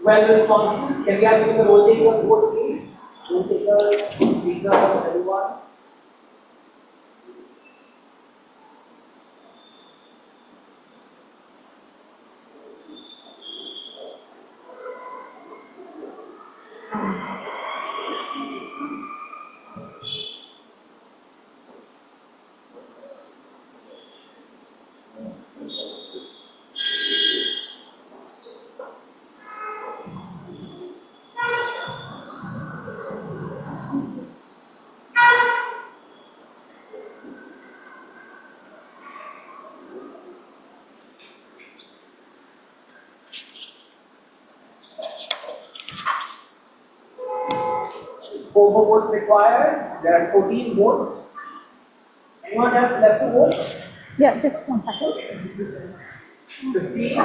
Speaker 2: Well, responses. Can we have the roll taker vote, please? Roll taker, speaker, everyone. Four more votes required. There are 14 votes. Anyone else left to vote?
Speaker 3: Yeah, just 1 second.
Speaker 2: 15.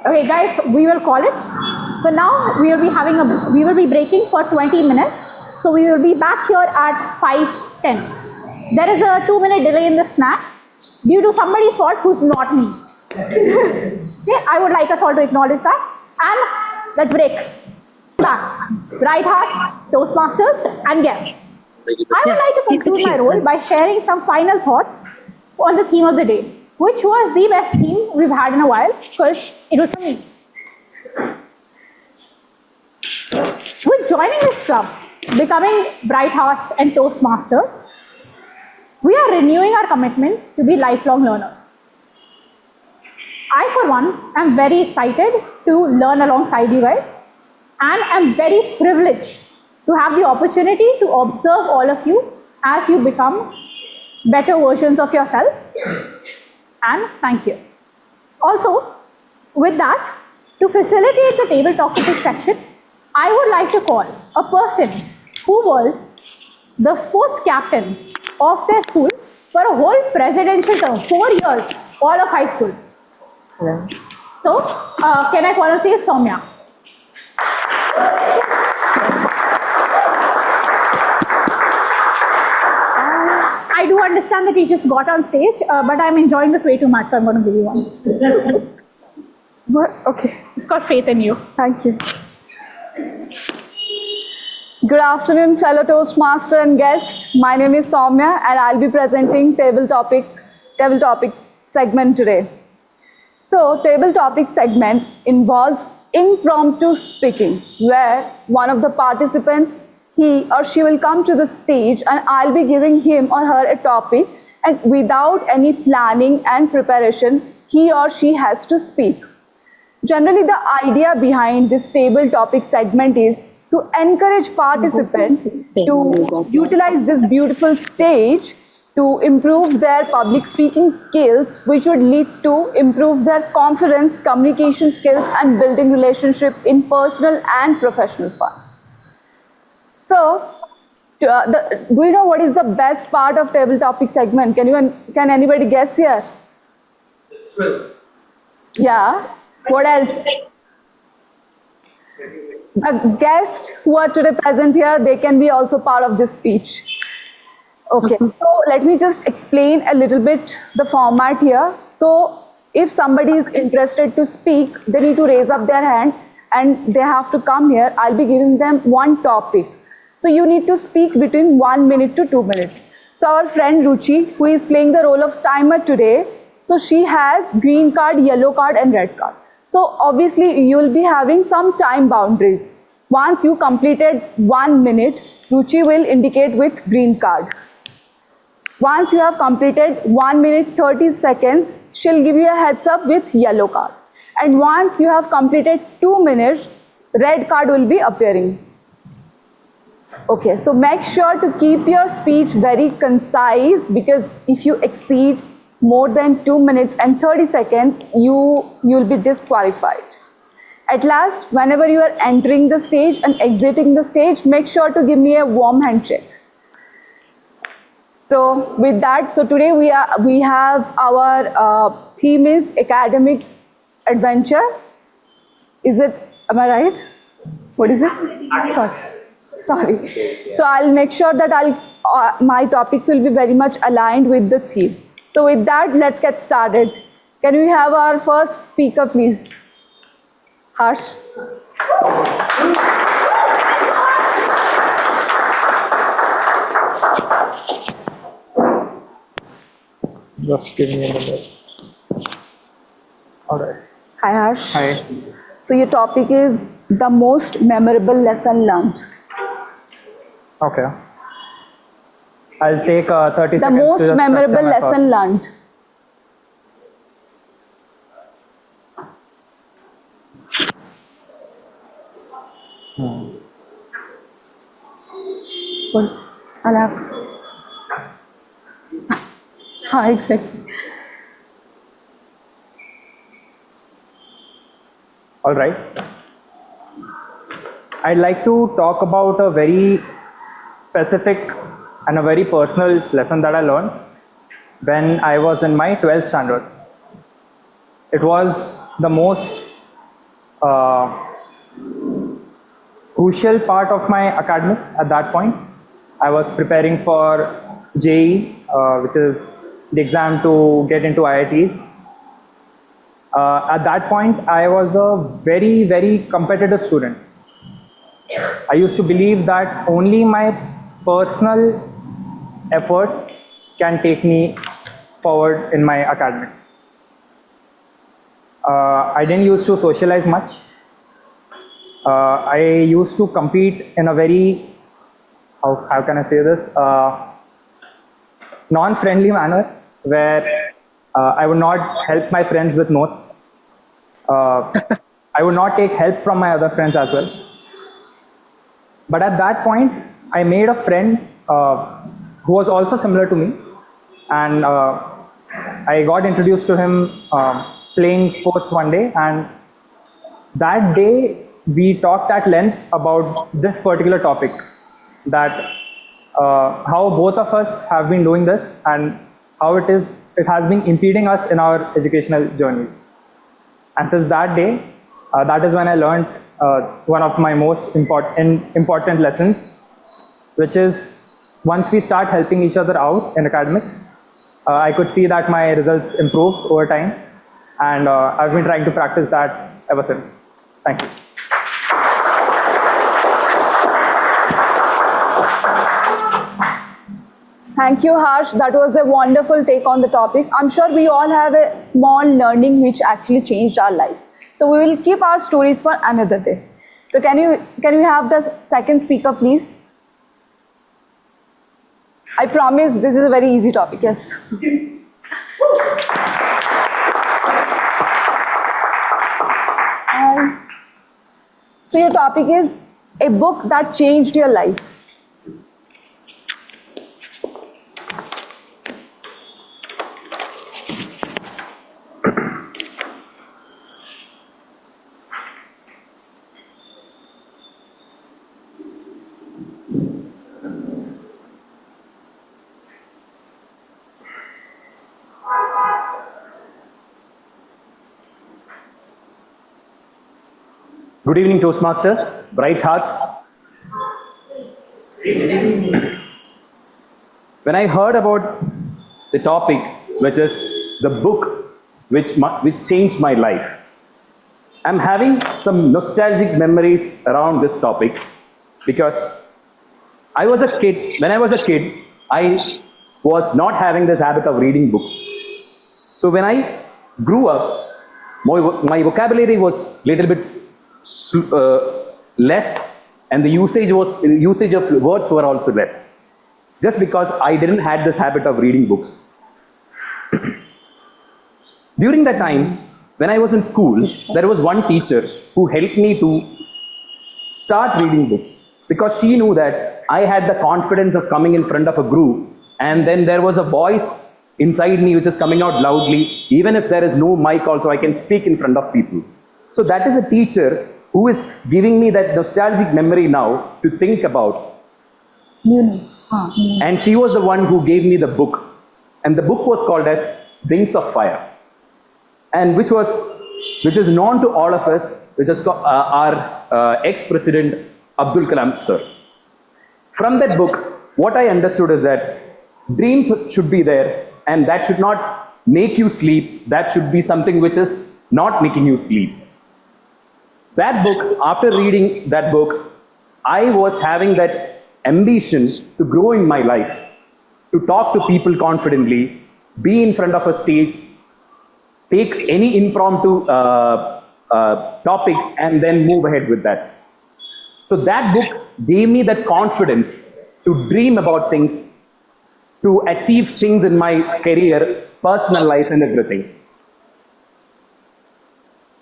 Speaker 3: Okay, guys, we will call it. So now we will be breaking for 20 minutes. So we will be back here at 5:10. There is a 2-minute delay in the snack due to somebody's fault who's not me. Okay, I would like us all to acknowledge that. And let's break. Back. Bright Hearts, Toastmasters, and guests. I would like to conclude my role by sharing some final thoughts on the theme of the day, which was the best theme we've had in a while, because it was for me. With joining this club, becoming Bright Hearts and Toastmasters, we are renewing our commitment to be lifelong learners. I, for one, am very excited to learn alongside you guys, and am very privileged to have the opportunity to observe all of you as you become better versions of yourself. And thank you. Also, with that, to facilitate the table talk section, I would like to call a person who was the fourth captain of their school for a whole presidential term, 4 years, all of high school. Yeah. So, can I call her say Soumya? I do understand that you just got on stage, but I'm enjoying this way too much, so I'm going to give you one. Okay, it's got faith in you. Thank you.
Speaker 10: Good afternoon, fellow Toastmaster and guests. My name is Soumya, and I'll be presenting table topic segment today. So, table topic segment involves impromptu speaking, where one of the participants, he or she will come to the stage and I'll be giving him or her a topic, and without any planning and preparation, he or she has to speak. Generally, the idea behind this table topic segment is to encourage participants to utilize this beautiful stage to improve their public speaking skills, which would lead to improve their confidence, communication skills, and building relationships in personal and professional fun. So, do you know what is the best part of table topic segment? Can anybody guess here? Yeah. What else? The guests who are today present here, they can be also part of this speech. Okay, so let me just explain a little bit the format here. So, if somebody is interested to speak, they need to raise up their hand and they have to come here. I'll be giving them one topic. So, you need to speak between 1 minute to 2 minutes. So, our friend Ruchi, who is playing the role of timer today, so she has green card, yellow card, and red card. So, obviously, you will be having some time boundaries. Once you completed 1 minute, Ruchi will indicate with green card. Once you have completed 1 minute 30 seconds, she'll give you a heads up with yellow card. And once you have completed 2 minutes, red card will be appearing. Okay, so make sure to keep your speech very concise, because if you exceed more than 2 minutes and 30 seconds, you'll be disqualified. At last, whenever you are entering the stage and exiting the stage, make sure to give me a warm handshake. So with that, so today we have our theme is academic adventure. Is it? Am I right? What is it? Sorry. So I'll make sure that my topics will be very much aligned with the theme. So with that, let's get started. Can we have our first speaker, please? Harsh.
Speaker 6: Just give me a minute. All right.
Speaker 10: Hi, Harsh.
Speaker 6: Hi.
Speaker 10: So your topic is the most memorable lesson learned.
Speaker 6: Okay. I'll take 30 seconds.
Speaker 10: The most memorable lesson learned. I'll have. Exactly.
Speaker 6: All right. I'd like to talk about a very specific and a very personal lesson that I learned when I was in my 12th standard. It was the most crucial part of my academics at that point. I was preparing for JEE, which is the exam to get into IITs. At that point, I was a very, very competitive student. I used to believe that only my personal efforts can take me forward in my academics. I didn't used to socialize much. I used to compete in a very, how can I say this, non-friendly manner, where I would not help my friends with notes. I would not take help from my other friends as well. But at that point, I made a friend who was also similar to me, and I got introduced to him playing sports one day, and that day we talked at length about this particular topic, that how both of us have been doing this and how it has been impeding us in our educational journey. And since that day, that is when I learned one of my most important lessons, which is once we start helping each other out in academics, I could see that my results improved over time, and I've been trying to practice that ever since. Thank you.
Speaker 10: Thank you, Harsh. That was a wonderful take on the topic. I'm sure we all have a small learning which actually changed our life. So we will keep our stories for another day. So can we have the second speaker, please? I promise this is a very easy topic. Yes. So your topic is a book that changed your life.
Speaker 4: Good evening, Toastmasters, bright hearts. When I heard about the topic, which is the book which changed my life, I'm having some nostalgic memories around this topic, because I was a kid. When I was a kid, I was not having this habit of reading books. So when I grew up, my vocabulary was little bit less, and the usage of words were also less, just because I didn't have this habit of reading books. During that time, when I was in school, there was one teacher who helped me to start reading books, because she knew that I had the confidence of coming in front of a group, and then there was a voice inside me which is coming out loudly. Even if there is no mic also, I can speak in front of people. So that is a teacher who is giving me that nostalgic memory now to think about. And she was the one who gave me the book. And the book was called as Wings of Fire. And which is known to all of us, which is our ex-president Abdul Kalam sir. From that book, what I understood is that dreams should be there, and that should not make you sleep. That should be something which is not making you sleep. That book, after reading that book, I was having that ambition to grow in my life, to talk to people confidently, be in front of a stage, take any impromptu topic and then move ahead with that. So that book gave me that confidence to dream about things, to achieve things in my career, personal life and everything.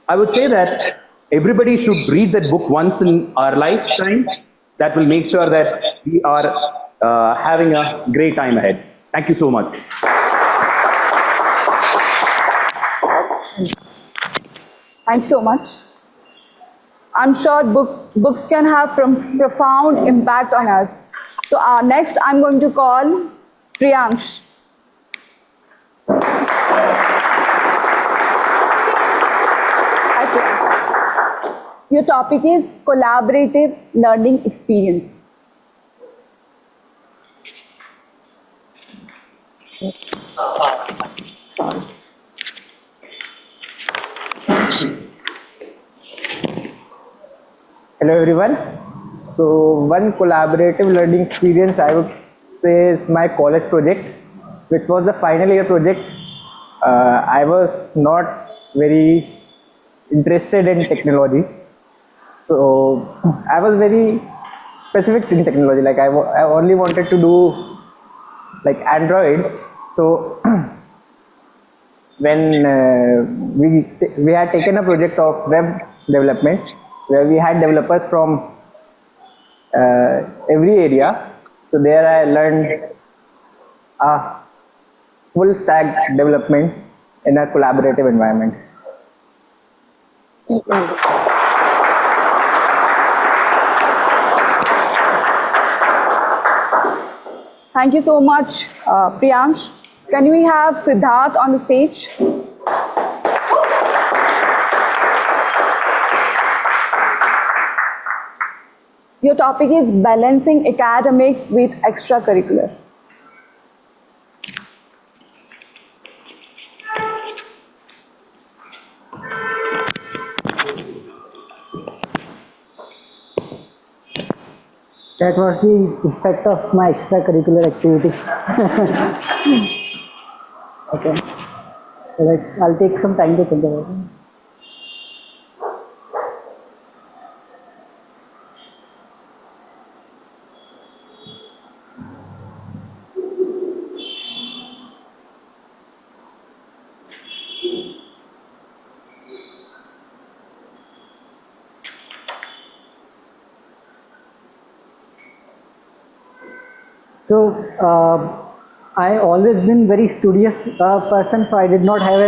Speaker 4: I would say that everybody should read that book once in our lifetime. That will make sure that we are having a great time ahead. Thank you so much.
Speaker 10: Thanks so much. I'm sure books can have profound impact on us. So next I'm going to call Priyansh. Hi, Priyansh. Your topic is collaborative learning experience. Sorry.
Speaker 6: Hello everyone. So one collaborative learning experience I would say is my college project, which was the final year project. I was not very interested in technology, so I was very specific in technology. Like I only wanted to do like Android. So when we had taken a project of web development, where we had developers from every area. So there I learned full stack development in a collaborative environment.
Speaker 10: Thank you so much, Priyansh. Can we have Siddharth on the stage? Your topic is balancing academics with extracurricular.
Speaker 13: That was the effect of my extracurricular activity. Okay. So I'll take some time to think about it. So I always been very studious person, so I did not have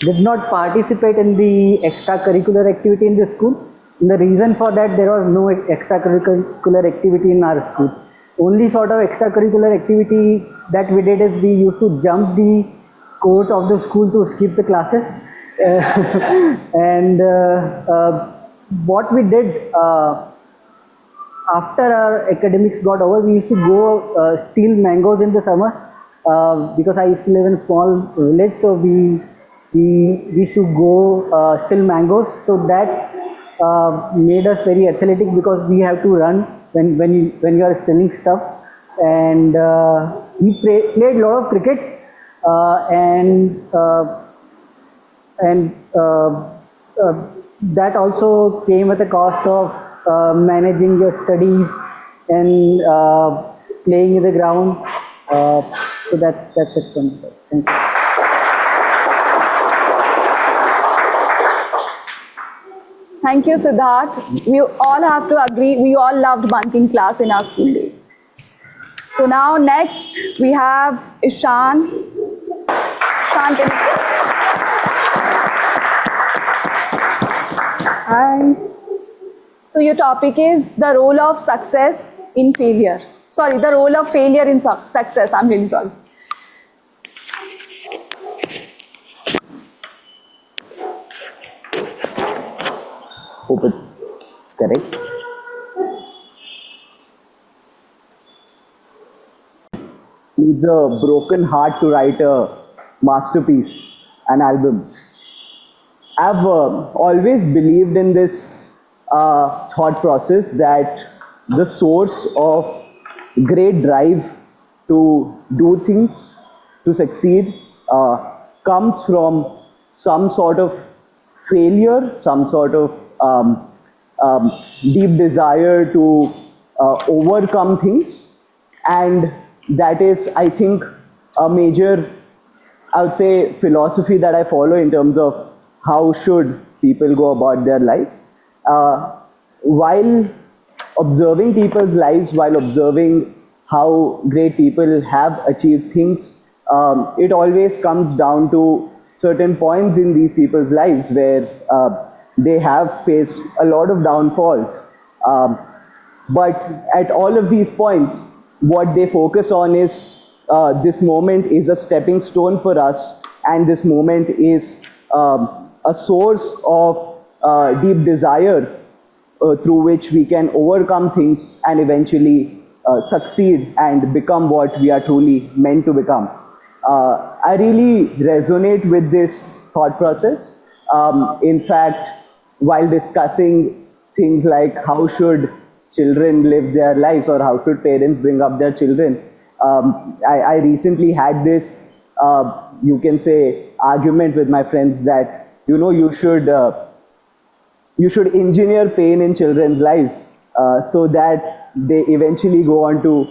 Speaker 13: did not participate in the extracurricular activity in the school. And the reason for that, there was no extracurricular activity in our school. Only sort of extracurricular activity that we did is we used to jump the court of the school to skip the classes. And what we did after our academics got over, we used to go steal mangoes in the summer because I used to live in a small village, so we used to go steal mangoes. So that made us very athletic because we have to run when you are stealing stuff. And we played a lot of cricket and that also came at the cost of managing your studies and playing in the ground. So that's it from me. Thank you.
Speaker 10: Thank you, Siddharth. We all have to agree, we all loved bunking class in our school days. So now next we have Ishan. Ishan, can you... Hi. So your topic is the role of success in failure. Sorry, the role of failure in success. I'm really sorry.
Speaker 14: Hope it's correct. Needs a broken heart to write a masterpiece, an album. I've always believed in this thought process that the source of great drive to do things, to succeed, comes from some sort of failure, some sort of deep desire to overcome things. And that is, I think, a major, I would say, philosophy that I follow in terms of how should people go about their lives. While observing people's lives, while observing how great people have achieved things, it always comes down to certain points in these people's lives where they have faced a lot of downfalls. But at all of these points, what they focus on is this moment is a stepping stone for us, and this moment is a source of deep desire through which we can overcome things and eventually succeed and become what we are truly meant to become. I really resonate with this thought process. In fact, while discussing things like how should children live their lives or how should parents bring up their children, I recently had this, you can say, argument with my friends that, you know, you should engineer pain in children's lives so that they eventually go on to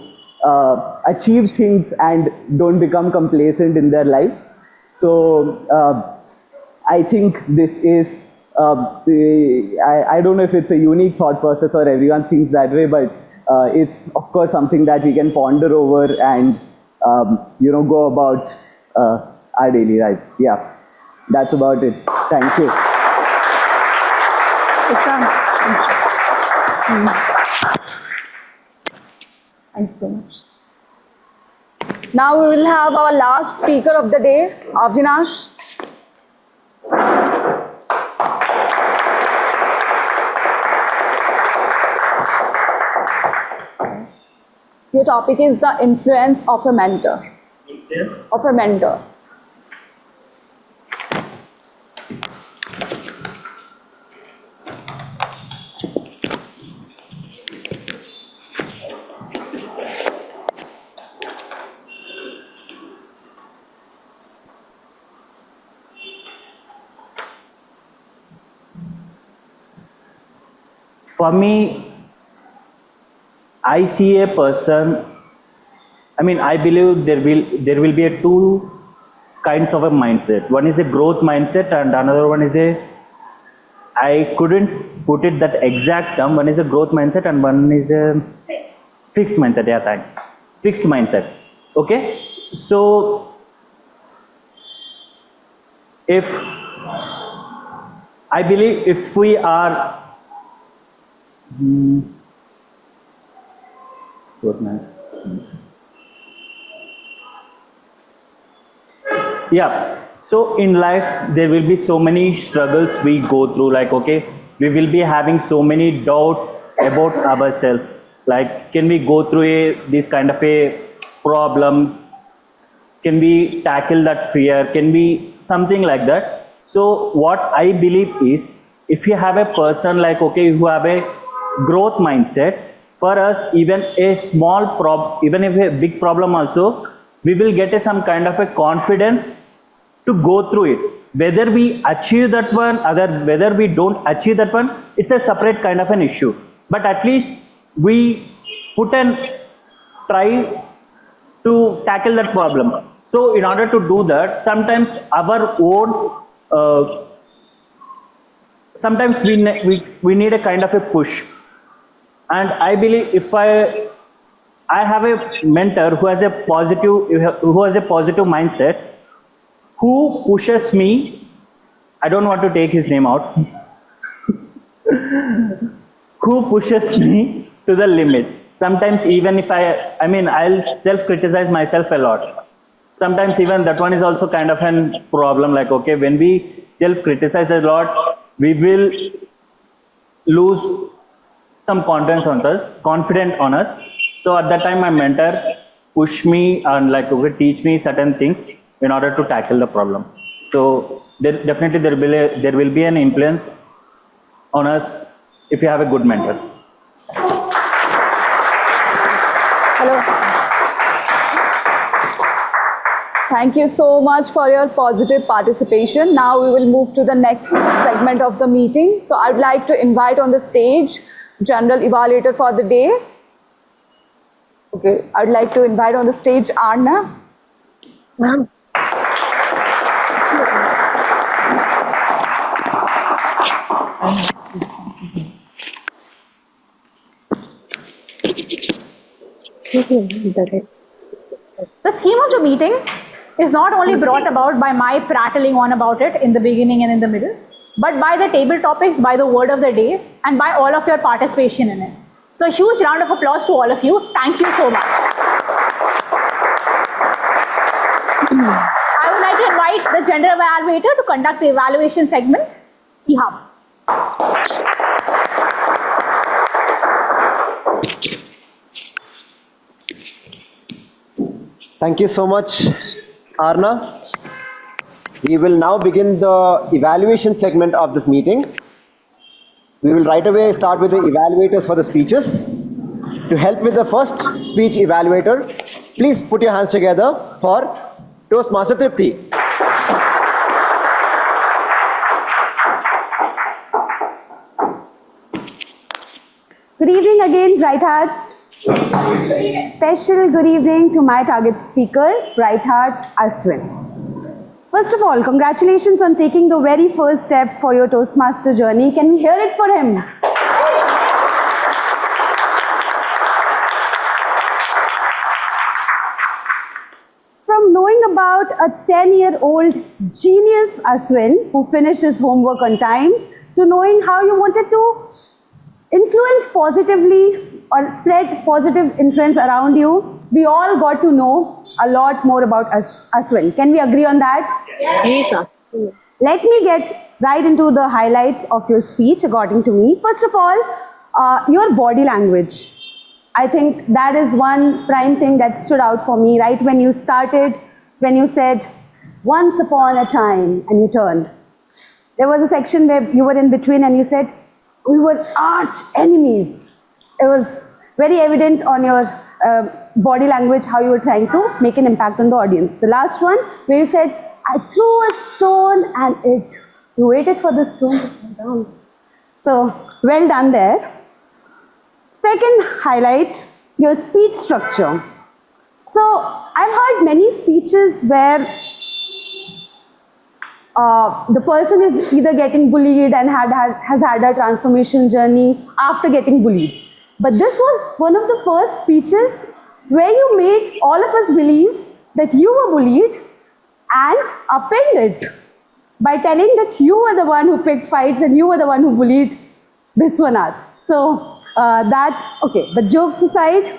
Speaker 14: achieve things and don't become complacent in their lives. So I think this is, I don't know if it's a unique thought process or everyone thinks that way, but it's of course something that we can ponder over and you know, go about our daily life. Yeah, that's about it. Thank you.
Speaker 10: Thanks so much. Now we will have our last speaker of the day, Avinash. Your topic is the influence of a mentor. Of a mentor.
Speaker 4: For me, I see a person, I mean, I believe there will be two kinds of a mindset. One is a growth mindset and another one is a, I couldn't put it that exact term, one is a growth mindset and one is a fixed mindset. Yeah, thanks. Fixed mindset. Okay? So, if, I believe if we are yeah, so in life there will be so many struggles we go through, like okay, we will be having so many doubts about ourselves, like can we go through this kind of a problem, can we tackle that fear, can we something like that. So what I believe is, if you have a person like okay who have a growth mindset, for us even a small problem, even if a big problem also, we will get some kind of a confidence to go through it. Whether we achieve that one, whether we don't achieve that one, it's a separate kind of an issue. But at least we put and try to tackle that problem. So in order to do that, sometimes our own, sometimes we need a kind of a push. And I believe if I have a mentor who has a positive mindset, who pushes me, I don't want to take his name out, who pushes me to the limit. Sometimes even if I'll self-criticize myself a lot. Sometimes even that one is also kind of a problem, like okay, when we self-criticize a lot, we will lose some confidence on us. So at that time my mentor pushed me and like okay, teach me certain things in order to tackle the problem. So definitely there will be an influence on us if you have a good mentor.
Speaker 10: Hello. Thank you so much for your positive participation. Now we will move to the next segment of the meeting. So I'd like to invite on the stage General Evaluator for the day. Okay, I'd like to invite on the stage Arna. Ma'am.
Speaker 3: The theme of the meeting is not only brought about by my prattling on about it in the beginning and in the middle, but by the table topics, by the word of the day, and by all of your participation in it. So a huge round of applause to all of you. Thank you so much. I would like to invite invite the gender evaluator to conduct the evaluation segment. Ihab.
Speaker 8: Thank you so much, Arna. We will now begin the evaluation segment of this meeting. We will right away start with the evaluators for the speeches. To help with the first speech evaluator, please put your hands together for Toastmaster Tripti.
Speaker 10: Good evening again, Bright Hearts. Special good evening to my target speaker, Bright Heart Ashwin. First of all, congratulations on taking the very first step for your Toastmaster journey. Can we hear it for him? From knowing about a 10-year-old genius Ashwin who finished his homework on time, to knowing how you wanted to influence positively or spread positive influence around you, we all got to know a lot more about Ashwin. Can we agree on that?
Speaker 15: Yes, sir.
Speaker 10: Let me get right into the highlights of your speech according to me. First of all, your body language. I think that is one prime thing that stood out for me, right? When you started, when you said, once upon a time, and you turned. There was a section where you were in between and you said, we were arch enemies. It was very evident on your body language how you were trying to make an impact on the audience. The last one where you said, I threw a stone and you waited for the stone to fall down. So, well done there. Second highlight, your speech structure. So, I've heard many speeches where the person is either getting bullied and has had a transformation journey after getting bullied. But this was one of the first speeches where you made all of us believe that you were bullied and upend it by telling that you were the one who picked fights and you were the one who bullied Biswanath. So but jokes aside,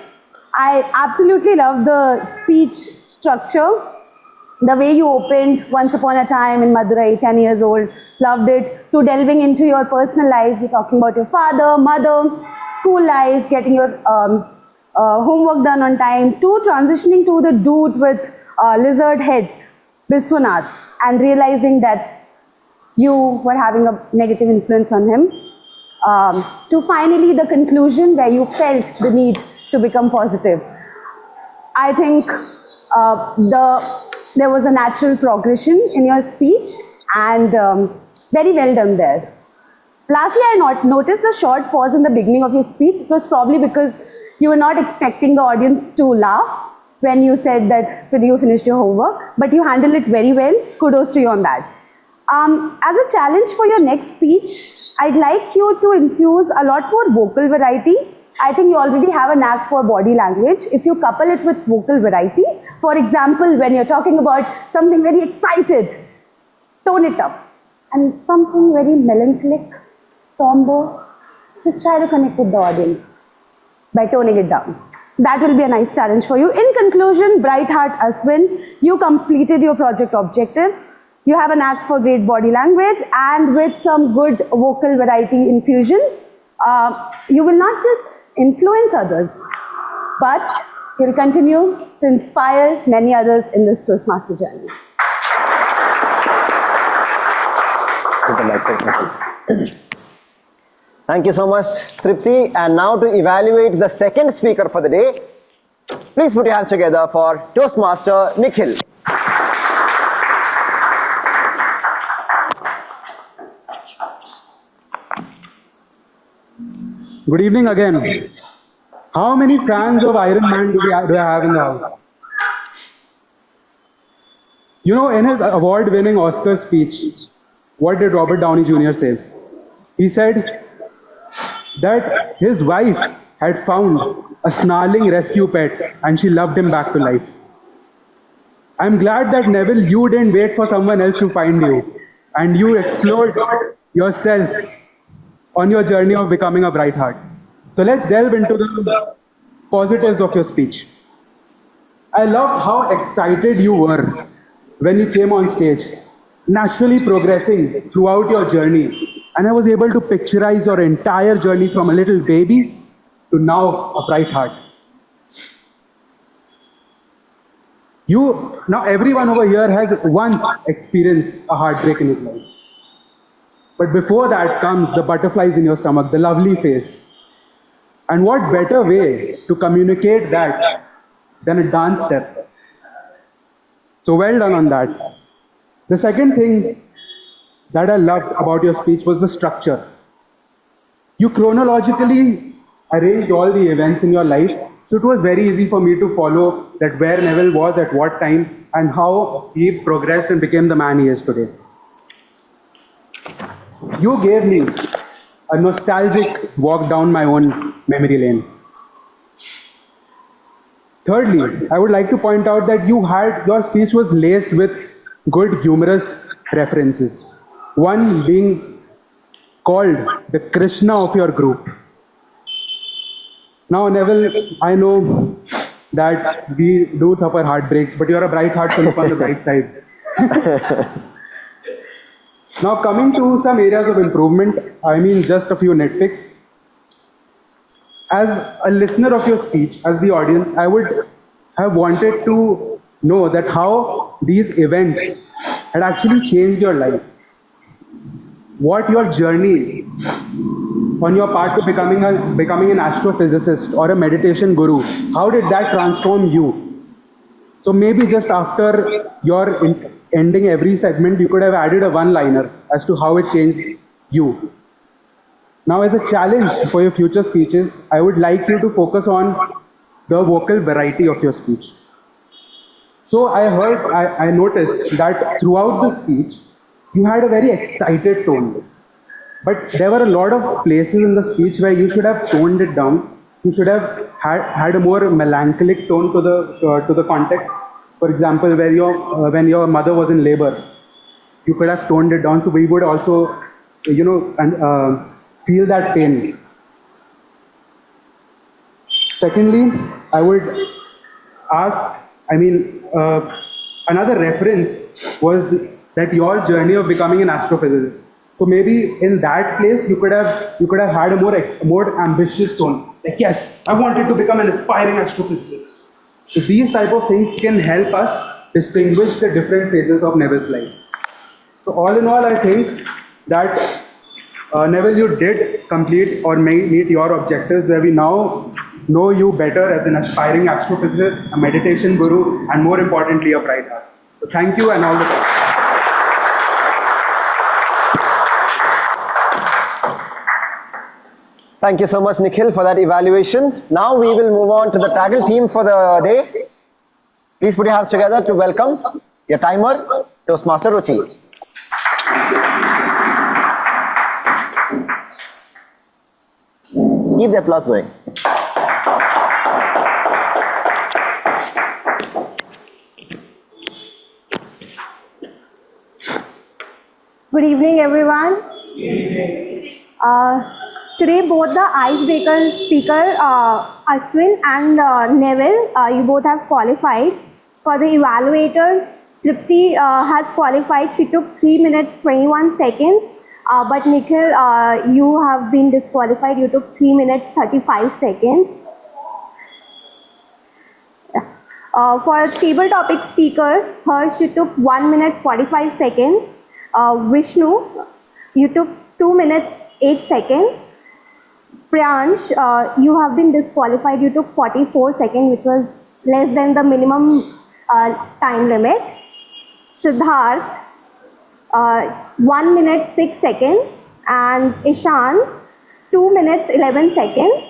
Speaker 10: I absolutely love the speech structure. The way you opened Once Upon a Time in Madurai, 10 years old, loved it. To delving into your personal life, you're talking about your father, mother, school life, getting your homework done on time, to transitioning to the dude with lizard head, Biswanath, and realizing that you were having a negative influence on him, to finally the conclusion where you felt the need to become positive. I think there was a natural progression in your speech and very well done there. Lastly, I noticed a short pause in the beginning of your speech. It was probably because you were not expecting the audience to laugh when you said that you finished your homework, but you handled it very well. Kudos to you on that. As a challenge for your next speech, I'd like you to infuse a lot more vocal variety. I think you already have a knack for body language. If you couple it with vocal variety, for example, when you're talking about something very excited, tone it up. And something very melancholic, somber, just try to connect with the audience by toning it down. That will be a nice challenge for you. In conclusion, Bright Heart Ashwin, you completed your project objective. You have a knack for great body language, and with some good vocal variety infusion, you will not just influence others, but you'll continue to inspire many others in this Toastmaster journey.
Speaker 8: Thank you so much, Tripti. And now to evaluate the second speaker for the day, please put your hands together for Toastmaster Nikhil.
Speaker 11: Good evening again. How many fans of Iron Man do I have in the house? You know, in his award-winning Oscar speech, what did Robert Downey Jr. say? He said that his wife had found a snarling rescue pet and she loved him back to life. I'm glad that, Neville, you didn't wait for someone else to find you and you explored yourself on your journey of becoming a bright heart. So let's delve into the positives of your speech. I loved how excited you were when you came on stage, naturally progressing throughout your journey. And I was able to picturize your entire journey from a little baby to now a bright heart. Now everyone over here has once experienced a heartbreak in his life. But before that comes the butterflies in your stomach, the lovely face. And what better way to communicate that than a dance step? So well done on that. The second thing that I loved about your speech was the structure. You chronologically arranged all the events in your life, so it was very easy for me to follow that where Neville was at what time and how he progressed and became the man he is today. You gave me a nostalgic walk down my own memory lane. Thirdly, I would like to point out that your speech was laced with good humorous references. One being called the Krishna of your group. Now Neville, I know that we do suffer heartbreaks, but you're a bright heart, so look on the bright side. Now coming to some areas of improvement, I mean just a few nitpicks. As a listener of your speech, as the audience, I would have wanted to know that how these events had actually changed your life. What your journey on your path to becoming an astrophysicist or a meditation guru, how did that transform you? So maybe just after your ending every segment, you could have added a one-liner as to how it changed you. Now as a challenge for your future speeches, I would like you to focus on the vocal variety of your speech. So I noticed that throughout the speech, you had a very excited tone. But there were a lot of places in the speech where you should have toned it down. You should have had a more melancholic tone to the context. For example, when your mother was in labor, you could have toned it down so we would also, feel that pain. Secondly, I would ask, another reference was that your journey of becoming an astrophysicist. So maybe in that place you could have had a more ambitious tone. Like, yes, I wanted to become an aspiring astrophysicist. So these type of things can help us distinguish the different phases of Neville's life. So all in all, I think that Neville, you did complete or meet your objectives, where we now know you better as an aspiring astrophysicist, a meditation guru, and more importantly, a bright heart. So thank you and all the best.
Speaker 8: Thank you so much, Nikhil, for that evaluation. Now we will move on to the title theme for the day. Please put your hands together to welcome your timer, Toastmaster Ruchi. Keep the applause going.
Speaker 7: Good evening, everyone. Today, both the icebreaker speaker, Ashwin and Neville, you both have qualified. For the evaluators, Tripti has qualified. She took 3 minutes 21 seconds. But Nikhil, you have been disqualified. You took 3 minutes 35 seconds. For table topic speakers, Harsh, you took 1 minute 45 seconds. Vishnu, you took 2 minutes 8 seconds. Priyansh, you have been disqualified. You took 44 seconds, which was less than the minimum time limit. Siddharth, 1 minute 6 seconds. And Ishan, 2 minutes 11 seconds.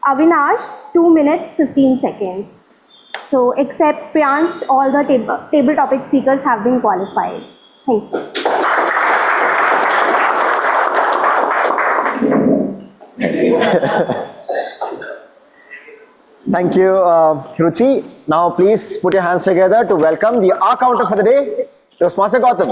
Speaker 7: Avinash, 2 minutes 15 seconds. So except Priyansh, all the table topic speakers have been qualified. Thank you.
Speaker 8: Thank you, Ruchi. Now please put your hands together to welcome the R counter for the day, Toastmaster Gautam.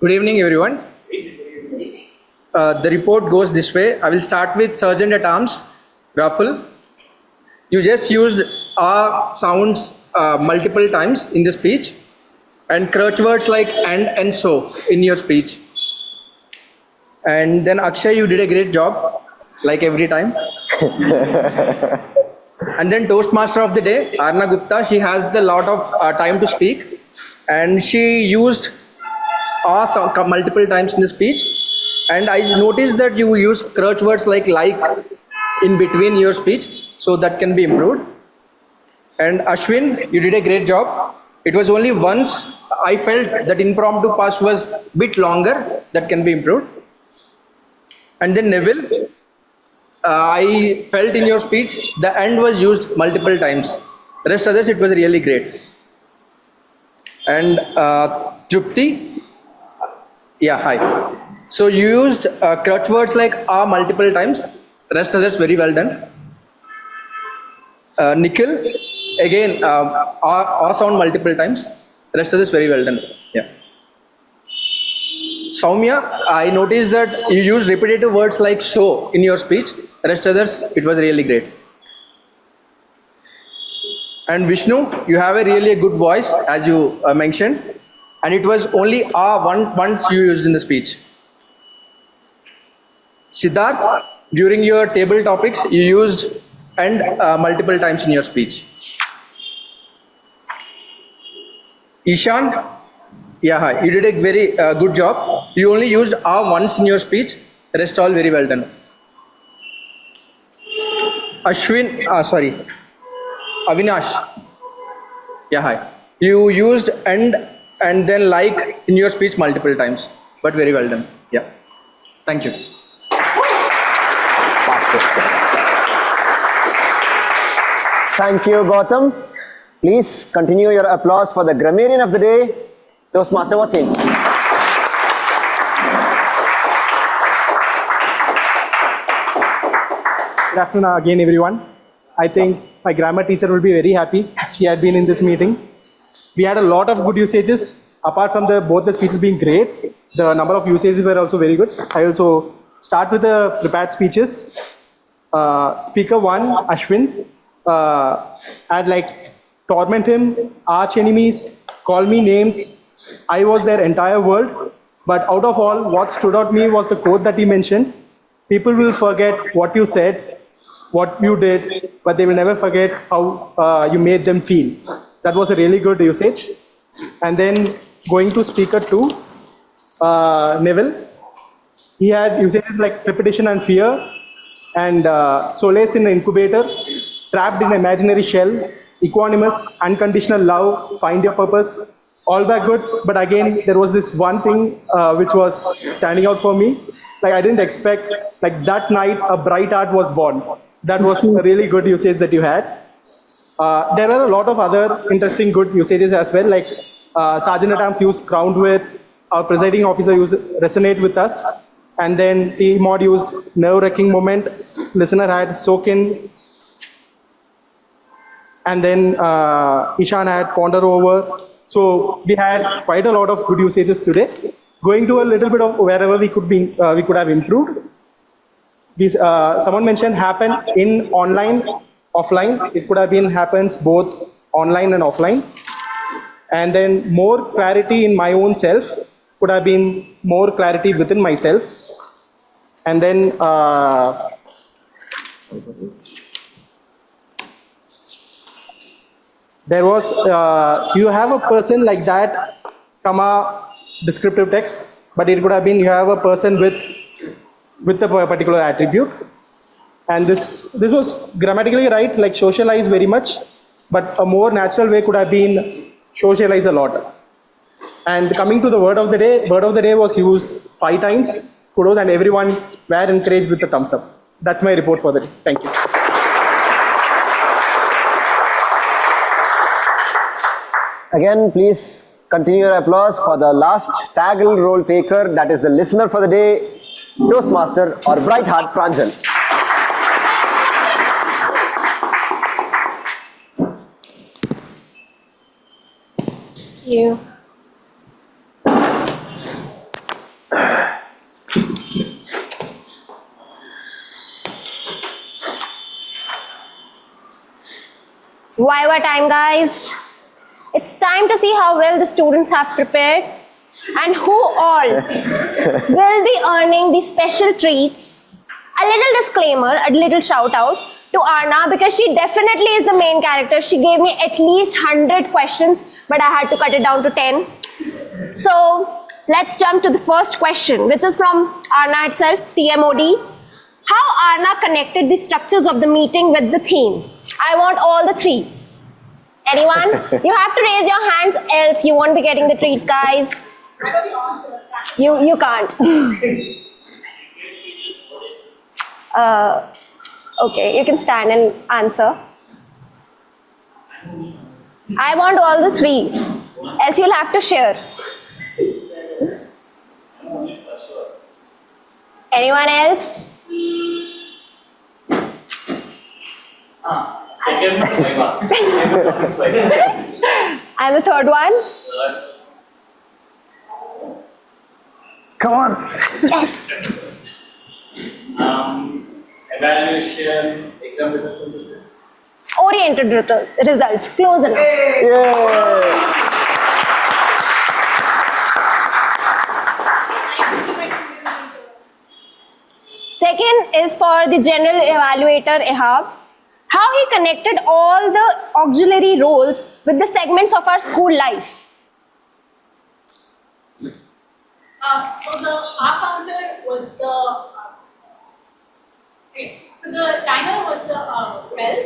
Speaker 6: Good evening, everyone. the report goes this way. I will start with Sergeant at Arms, Raffle. You just used sounds multiple times in the speech, and crutch words like and so in your speech. And then Akshay, you did a great job, like every time. And then Toastmaster of the day, Arna Gupta, she has the lot of time to speak, and she used multiple times in the speech. And I noticed that you use crutch words like in between your speech, so that can be improved. And Ashwin, you did a great job. It was only once I felt that impromptu pass was a bit longer, that can be improved. And then Neville, I felt in your speech the end was used multiple times. The rest others, it was really great. And Trupti, yeah, hi. So you used crutch words like multiple times. The rest others, very well done. Nikhil, again, sound multiple times. The rest others, very well done. Yeah. Soumya, I noticed that you use repetitive words like so in your speech. The rest others, it was really great. And Vishnu, you have a really good voice, as you mentioned, and it was only once you used in the speech. Siddharth, during your table topics, you used and multiple times in your speech. Ishan, yeah, hi. You did a very good job. You only used once in your speech. The rest all very well done. Avinash. Yeah, hi. You used and then like in your speech multiple times, but very well done. Yeah. Thank you.
Speaker 8: Thank you, Gautam. Please continue your applause for the grammarian of the day, Toastmaster Wasim.
Speaker 9: Good afternoon again, everyone. I think my grammar teacher will be very happy if she had been in this meeting. We had a lot of good usages. Apart from both the speeches being great, the number of usages were also very good. I also start with the prepared speeches. Speaker 1, Ashwin, I'd like torment him, arch enemies, call me names. I was their entire world. But out of all, what stood out to me was the quote that he mentioned. People will forget what you said, what you did, but they will never forget how you made them feel. That was a really good usage. And then going to speaker 2, Neville, he had usages like repetition and fear, and solace in an incubator, trapped in an imaginary shell, equanimous, unconditional love, find your purpose. All were good, but again, there was this one thing which was standing out for me. Like I didn't expect, like that night, a bright heart was born. That was a really good usage that you had. There were a lot of other interesting good usages as well, like Sergeant at Arms used crowned with, our presiding officer used resonate with us, and then T-Mod used nerve-wracking moment, listener had soak in, and then Ishan had ponder over. So we had quite a lot of good usages today. Going to a little bit of wherever we could have improved. Someone mentioned happen in online, offline. It could have been happens both online and offline. And then more clarity in my own self could have been more clarity within myself. And then there was, you have a person like that, comma, descriptive text, but it could have been you have a person with a particular attribute. And this was grammatically right, like socialize very much, but a more natural way could have been socialize a lot. And coming to the word of the day was used 5 times. Kudos, and everyone were encouraged with the thumbs up. That's my report for the day. Thank you.
Speaker 8: Again, please continue your applause for the last taggle role taker, that is the listener for the day, Toastmaster or Bright Heart Pranjal.
Speaker 15: Thank you. Viva time, guys. It's time to see how well the students have prepared and who all will be earning these special treats. A little disclaimer, a little shout out to Arna because she definitely is the main character. She gave me at least 100 questions, but I had to cut it down to 10. So let's jump to the first question, which is from Arna itself, TMOD. How Arna connected the structures of the meeting with the theme? I want all the three. Anyone? You have to raise your hands, else you won't be getting the treats, guys. You can't. Okay, you can stand and answer. I want all the three, else you'll have to share. Anyone else?
Speaker 16: Second,
Speaker 15: And the third one?
Speaker 2: Come on.
Speaker 15: Yes.
Speaker 16: Evaluation, exam results.
Speaker 15: Oriented results, close enough. Second is for the general evaluator, Ehab. How he connected all the auxiliary roles with the segments of our school life.
Speaker 17: So the R counter was the so the timer was the bell.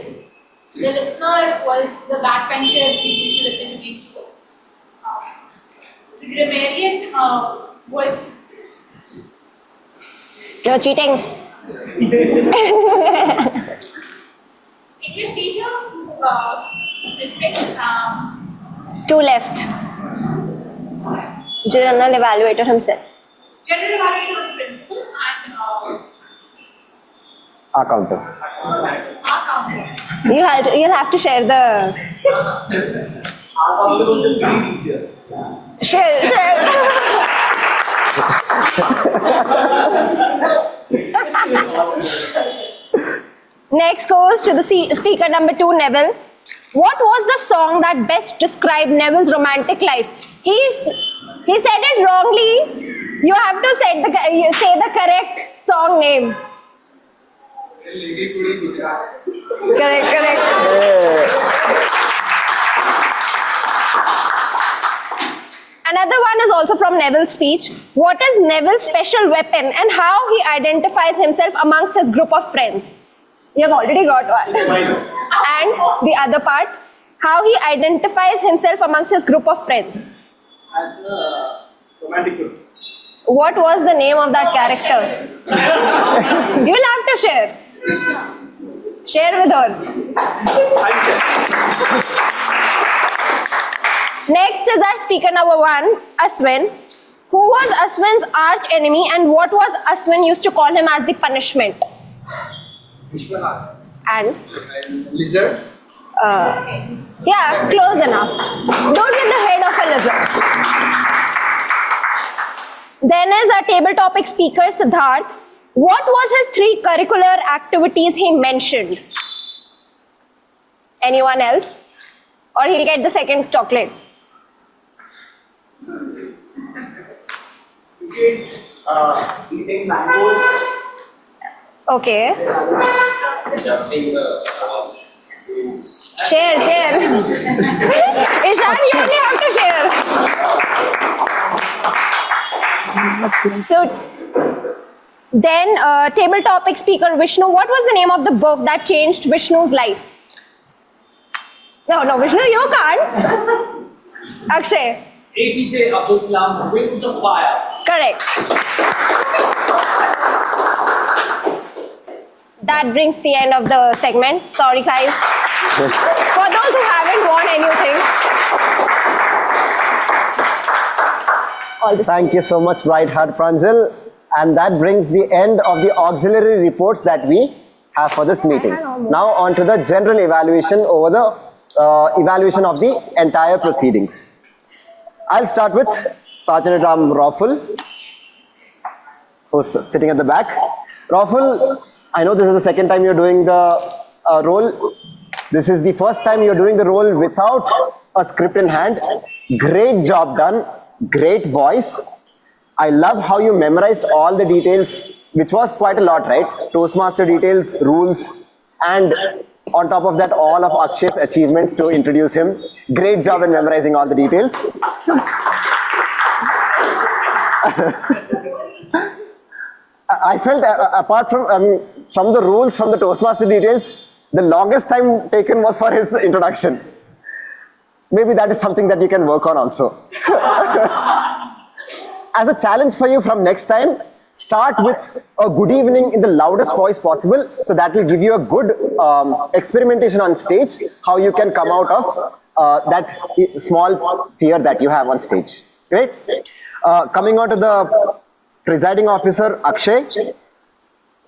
Speaker 17: The listener was the backbencher who used to listen to teachers. The grammarian was.
Speaker 15: You're cheating.
Speaker 17: English teacher who
Speaker 15: Two left. General evaluator himself.
Speaker 17: general evaluator was principal and
Speaker 8: R counter.
Speaker 17: R counter.
Speaker 15: You'll have to share the. Share. Next goes to the speaker number 2, Neville. What was the song that best described Neville's romantic life? He said it wrongly. You have to say the correct song name. Correct. Another one is also from Neville's speech. What is Neville's special weapon and how he identifies himself amongst his group of friends? You have already got one. And the other part, how he identifies himself amongst his group of friends.
Speaker 16: As a romantic group.
Speaker 15: What was the name of that character? You'll have to share. Share with her. Next is our speaker number 1, Aswin. Who was Aswin's arch enemy and what was Aswin used to call him as the punishment? And?
Speaker 6: Lizard.
Speaker 15: Yeah, close enough. Don't get the head of a lizard. Then is our table topic speaker, Siddharth. What was his 3 curricular activities he mentioned? Anyone else? Or he'll get the second chocolate.
Speaker 16: Eating mangoes.
Speaker 15: Okay.
Speaker 16: Jumping
Speaker 15: Share. Ishan, you only have to share. So, then table topic speaker Vishnu. What was the name of the book that changed Vishnu's life? No, Vishnu, you can't. Akshay.
Speaker 16: APJ Abdul Kalam's Wings of Fire.
Speaker 15: Correct. That brings the end of the segment. Sorry, guys. For those who haven't won anything.
Speaker 8: Thank you so much, Bright Heart Pranjal. And that brings the end of the auxiliary reports that we have for this meeting. Now on to the general evaluation over the evaluation of the entire proceedings. I'll start with Sergeant Ram Rauful, who's sitting at the back. Rauful, I know this is the second time you're doing the role. This is the first time you're doing the role without a script in hand. Great job done. Great voice. I love how you memorized all the details, which was quite a lot, right? Toastmaster details, rules, and on top of that, all of Akshay's achievements to introduce him. Great job in memorizing all the details. I felt, apart from, from the rules, from the Toastmaster details, the longest time taken was for his introduction. Maybe that is something that you can work on also. As a challenge for you from next time, start with a good evening in the loudest voice possible. So that will give you a good experimentation on stage, how you can come out of that small fear that you have on stage. Great. Coming on to the presiding officer, Akshay.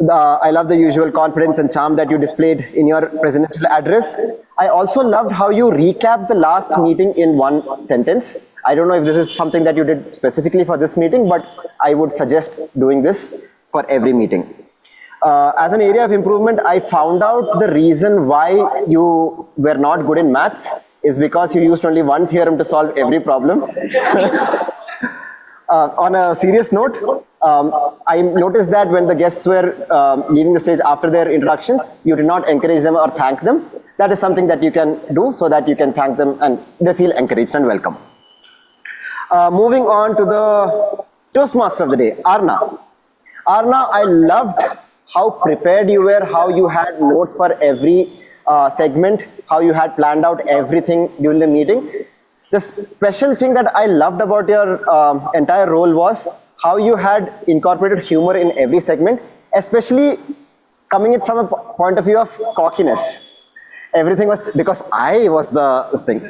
Speaker 8: I love the usual confidence and charm that you displayed in your presidential address. I also loved how you recapped the last meeting in one sentence. I don't know if this is something that you did specifically for this meeting, but I would suggest doing this for every meeting. As an area of improvement, I found out the reason why you were not good in maths is because you used only one theorem to solve every problem. On a serious note, I noticed that when the guests were leaving the stage after their introductions, you did not encourage them or thank them. That is something that you can do so that you can thank them and they feel encouraged and welcome. Moving on to the Toastmaster of the day, Arna. Arna, I loved how prepared you were, how you had notes for every segment, how you had planned out everything during the meeting. The special thing that I loved about your entire role was how you had incorporated humor in every segment, especially coming it from a point of view of cockiness. Everything was because I was the thing.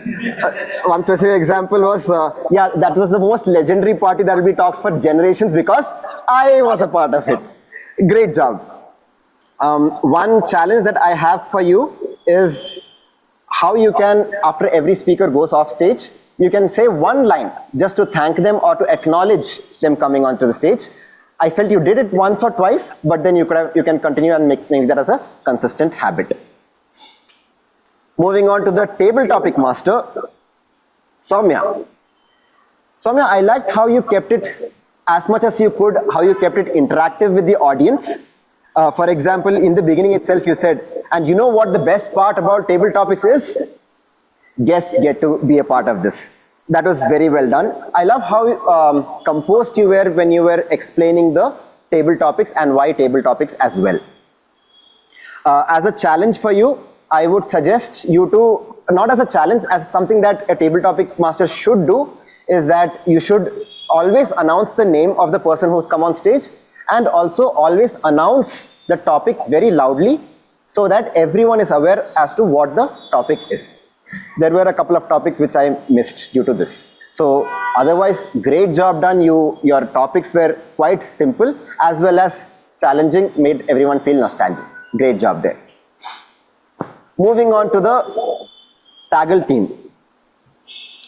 Speaker 8: One specific example was, yeah, that was the most legendary party that will be talked for generations because I was a part of it. Great job. One challenge that I have for you is how you can, after every speaker goes off stage, you can say one line just to thank them or to acknowledge them coming onto the stage. I felt you did it once or twice, but then you can continue and make that as a consistent habit. Moving on to the table topic master, Soumya. Soumya, I liked how you kept it as much as you could, how you kept it interactive with the audience. For example, in the beginning itself you said, and you know what the best part about table topics is? Guests get to be a part of this. That was very well done. I love how composed you were when you were explaining the table topics and why table topics as well. As a challenge for you, I would suggest you to, not as a challenge, as something that a table topic master should do, is that you should always announce the name of the person who's come on stage and also always announce the topic very loudly so that everyone is aware as to what the topic is. There were a couple of topics which I missed due to this. So otherwise, great job done. Your topics were quite simple as well as challenging, made everyone feel nostalgic. Great job there. Moving on to the Taggle team.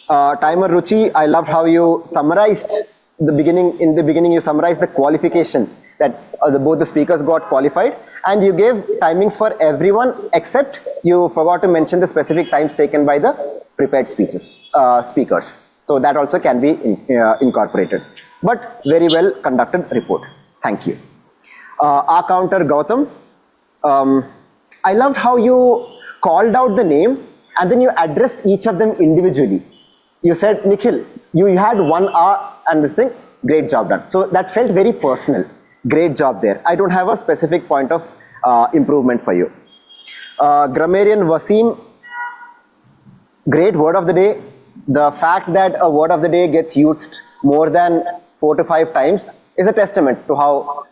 Speaker 8: Timer Ruchi, I loved how you summarized the beginning. In the beginning, you summarized the qualification that both the speakers got qualified, and you gave timings for everyone except you forgot to mention the specific times taken by the prepared speakers. So that also can be incorporated. But very well conducted report. Thank you. Our counter Gautam. I loved how you called out the name and then you addressed each of them individually. You said, Nikhil, you had 1 hour and this thing, great job done. So that felt very personal. Great job there. I don't have a specific point of improvement for you. Grammarian Wasim, great word of the day. The fact that a word of the day gets used more than 4 to 5 times is a testament to how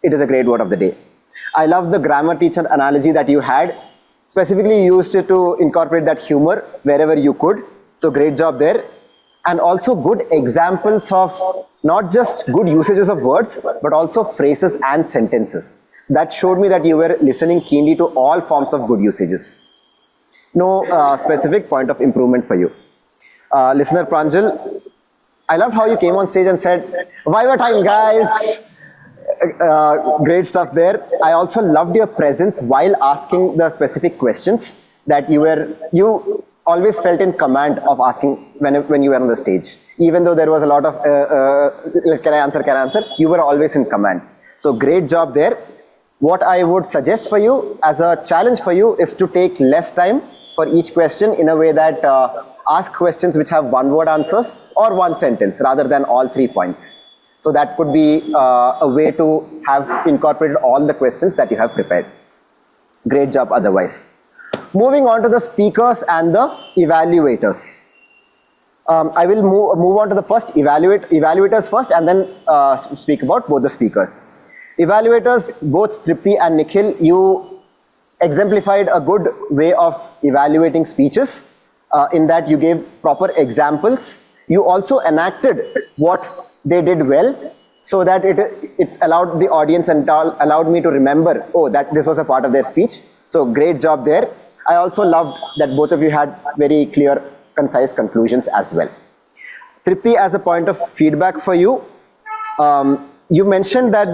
Speaker 8: it is a great word of the day. I love the grammar teacher analogy that you had. Specifically used it to incorporate that humor wherever you could. So great job there. And also good examples of not just good usages of words, but also phrases and sentences. That showed me that you were listening keenly to all forms of good usages. No specific point of improvement for you. Listener Pranjal, I loved how you came on stage and said, Viva time guys! Great stuff there. I also loved your presence while asking the specific questions. that you always felt in command of asking when you were on the stage. Even though there was a lot of, can I answer, you were always in command. So great job there. What I would suggest for you as a challenge for you is to take less time for each question in a way that ask questions which have one-word answers or one sentence rather than all 3 points. So that could be a way to have incorporated all the questions that you have prepared. Great job otherwise. Moving on to the speakers and the evaluators. I will move on to the first evaluators first and then speak about both the speakers. Evaluators, both Tripti and Nikhil, you exemplified a good way of evaluating speeches in that you gave proper examples. You also enacted what they did well so that it allowed the audience and allowed me to remember, oh, that this was a part of their speech. So great job there. I also loved that both of you had very clear, concise conclusions as well. Tripti, as a point of feedback for you, you mentioned that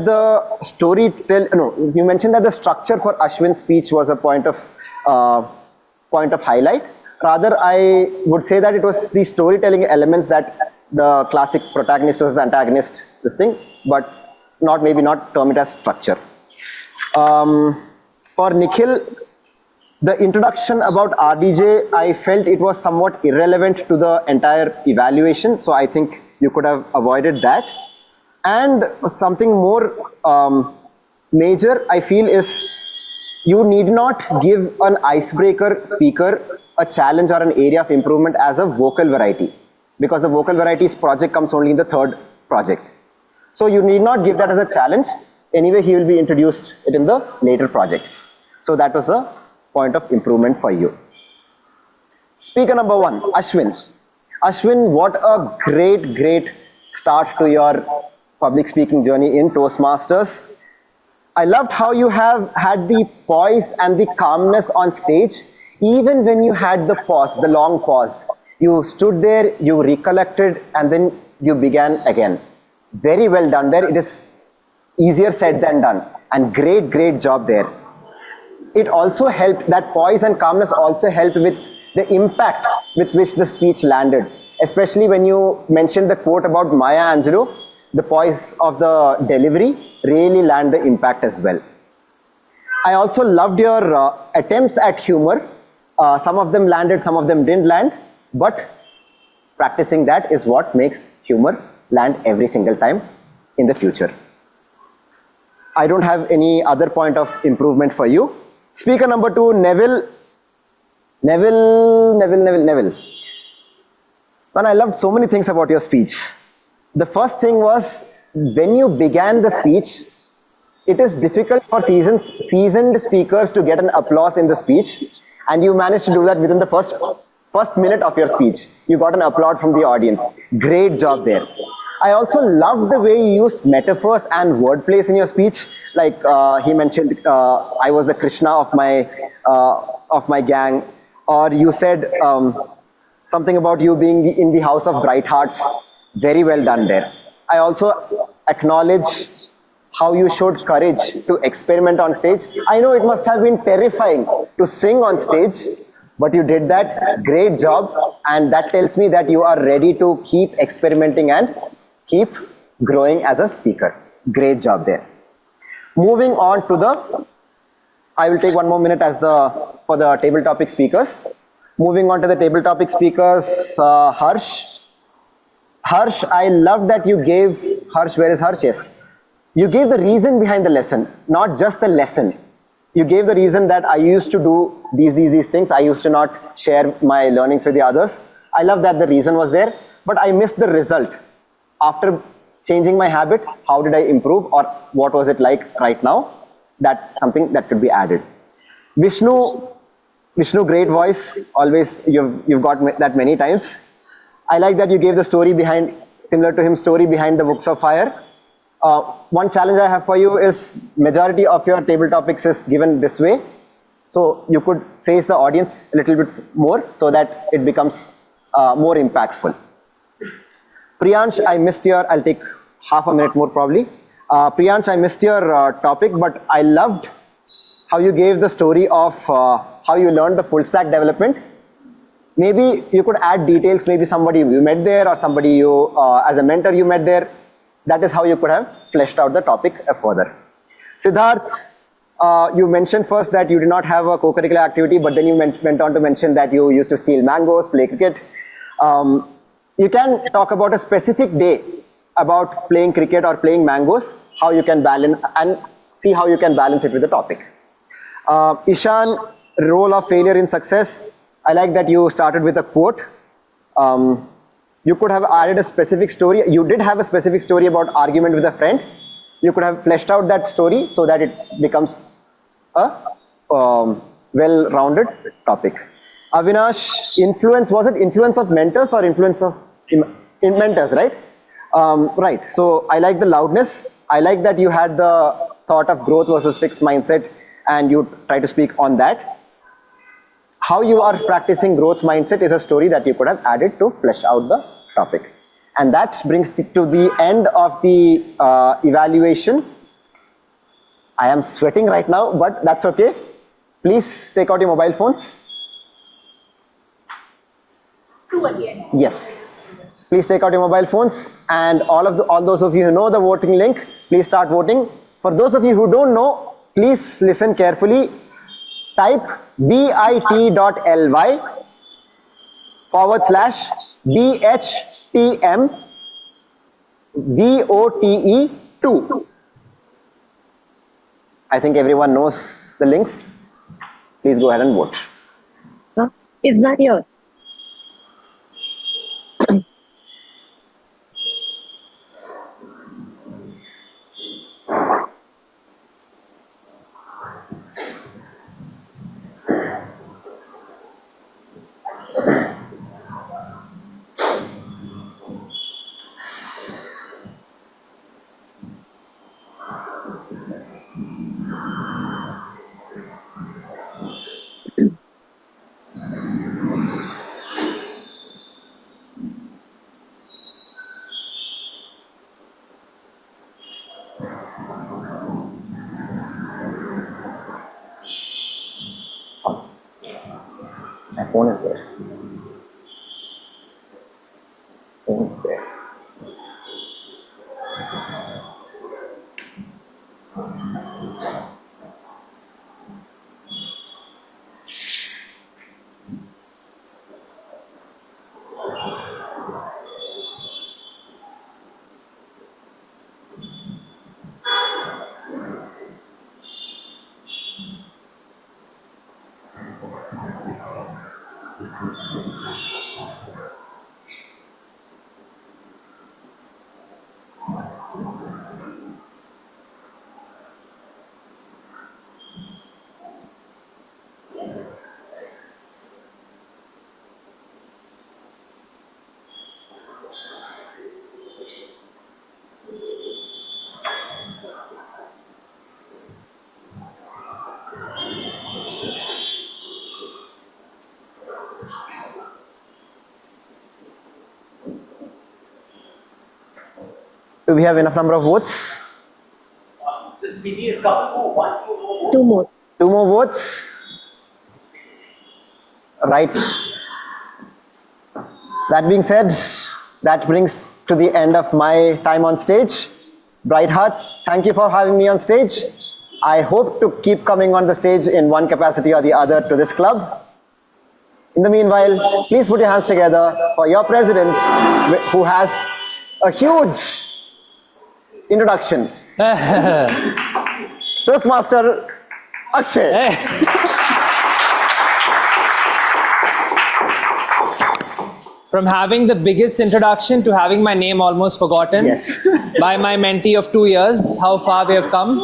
Speaker 8: you mentioned that the structure for Ashwin's speech was a point of highlight. Rather, I would say that it was the storytelling elements that the classic protagonist versus antagonist, this thing, but maybe not term it as structure. For Nikhil, the introduction about RDJ, I felt it was somewhat irrelevant to the entire evaluation, so I think you could have avoided that. And something more major, I feel, is you need not give an icebreaker speaker a challenge or an area of improvement as a vocal variety, because the vocal varieties project comes only in the third project. So you need not give that as a challenge. Anyway, he will be introduced it in the later projects. So that was the point of improvement for you. Speaker number 1, Ashwin. Ashwin, what a great start to your public speaking journey in Toastmasters. I loved how you have had the poise and the calmness on stage, even when you had the pause, the long pause. You stood there, you recollected, and then you began again. Very well done there. It is easier said than done, and great job there. It also helped, that poise and calmness also helped with the impact with which the speech landed, especially when you mentioned the quote about Maya Angelou. The poise of the delivery really landed the impact as well. I also loved your attempts at humor. Some of them landed, some of them didn't land, but practicing that is what makes humor land every single time in the future. I don't have any other point of improvement for you. Speaker number 2, Neville. Neville. Man, I loved so many things about your speech. The first thing was, when you began the speech, it is difficult for seasoned speakers to get an applause in the speech, and you managed to do that within the first minute of your speech. You got an applaud from the audience. Great job there. I also loved the way you used metaphors and wordplays in your speech. Like he mentioned, I was the Krishna of my gang, or you said something about you being in the house of bright hearts. Very well done there. I also acknowledge how you showed courage to experiment on stage. I know it must have been terrifying to sing on stage, but you did that. Great job, and that tells me that you are ready to keep experimenting and keep growing as a speaker. Great job there. Moving on to I will take 1 more minute for the table topic speakers. Moving on to the table topic speakers, Harsh. Harsh, I love that you gave, Harsh, where is Harsh? Yes. You gave the reason behind the lesson, not just the lesson. You gave the reason that I used to do these things. I used to not share my learnings with the others. I love that the reason was there, but I missed the result. After changing my habit, how did I improve, or what was it like right now? That's something that could be added. Vishnu, great voice. Always, you've got that many times. I like that you gave the story behind, similar to him, story behind the Books of Fire. One challenge I have for you is majority of your table topics is given this way. So you could face the audience a little bit more so that it becomes more impactful. Priyansh, I missed your, I'll take half a minute more probably. Priyansh, I missed your topic, but I loved how you gave the story of how you learned the full stack development. Maybe you could add details, maybe somebody you met there or somebody you, as a mentor you met there. That is how you could have fleshed out the topic further. Siddharth, you mentioned first that you did not have a co-curricular activity, but then you went on to mention that you used to steal mangoes, play cricket. You can talk about a specific day about playing cricket or playing mangoes, how you can balance and see how you can balance it with the topic. Ishan, role of failure in success. I like that you started with a quote. You could have added a specific story. You did have a specific story about argument with a friend. You could have fleshed out that story so that it becomes a well-rounded topic. Avinash, influence, was it influence of mentors or influence of mentors, right? Right, so I like the loudness. I like that you had the thought of growth versus fixed mindset and you try to speak on that. How you are practicing growth mindset is a story that you could have added to flesh out the topic. And that brings it to the end of the evaluation. I am sweating right now, but that's okay. Please take out your mobile phones. Yes. Please take out your mobile phones, and all those of you who know the voting link, please start voting. For those of you who don't know, please listen carefully. Type bit.ly/BHTM-VOTE2. I think everyone knows the links. Please go ahead and vote.
Speaker 18: No, it's not yours.
Speaker 8: My phone is there. Phone is there. Do we have enough number of votes?
Speaker 18: Two more.
Speaker 8: Two more votes. Right. That being said, that brings to the end of my time on stage. Bright Hearts, thank you for having me on stage. I hope to keep coming on the stage in one capacity or the other to this club. In the meanwhile, please put your hands together for your president, who has a huge introduction. Toastmaster Akshay.
Speaker 2: From having the biggest introduction to having my name almost forgotten by my mentee of 2 years, how far we have come.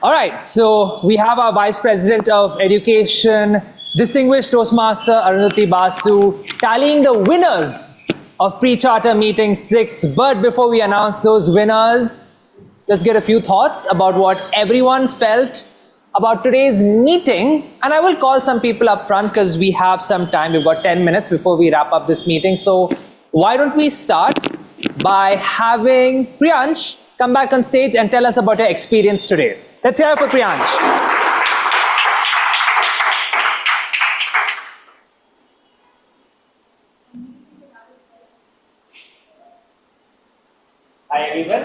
Speaker 2: All right, so we have our Vice President of Education, Distinguished Toastmaster Arundhati Basu, tallying the winners of Pre-Charter Meeting 6. But before we announce those winners, let's get a few thoughts about what everyone felt about today's meeting. And I will call some people up front because we have some time. We've got 10 minutes before we wrap up this meeting. So why don't we start by having Priyansh come back on stage and tell us about your experience today. Let's hear it for Priyansh.
Speaker 19: Hi everyone.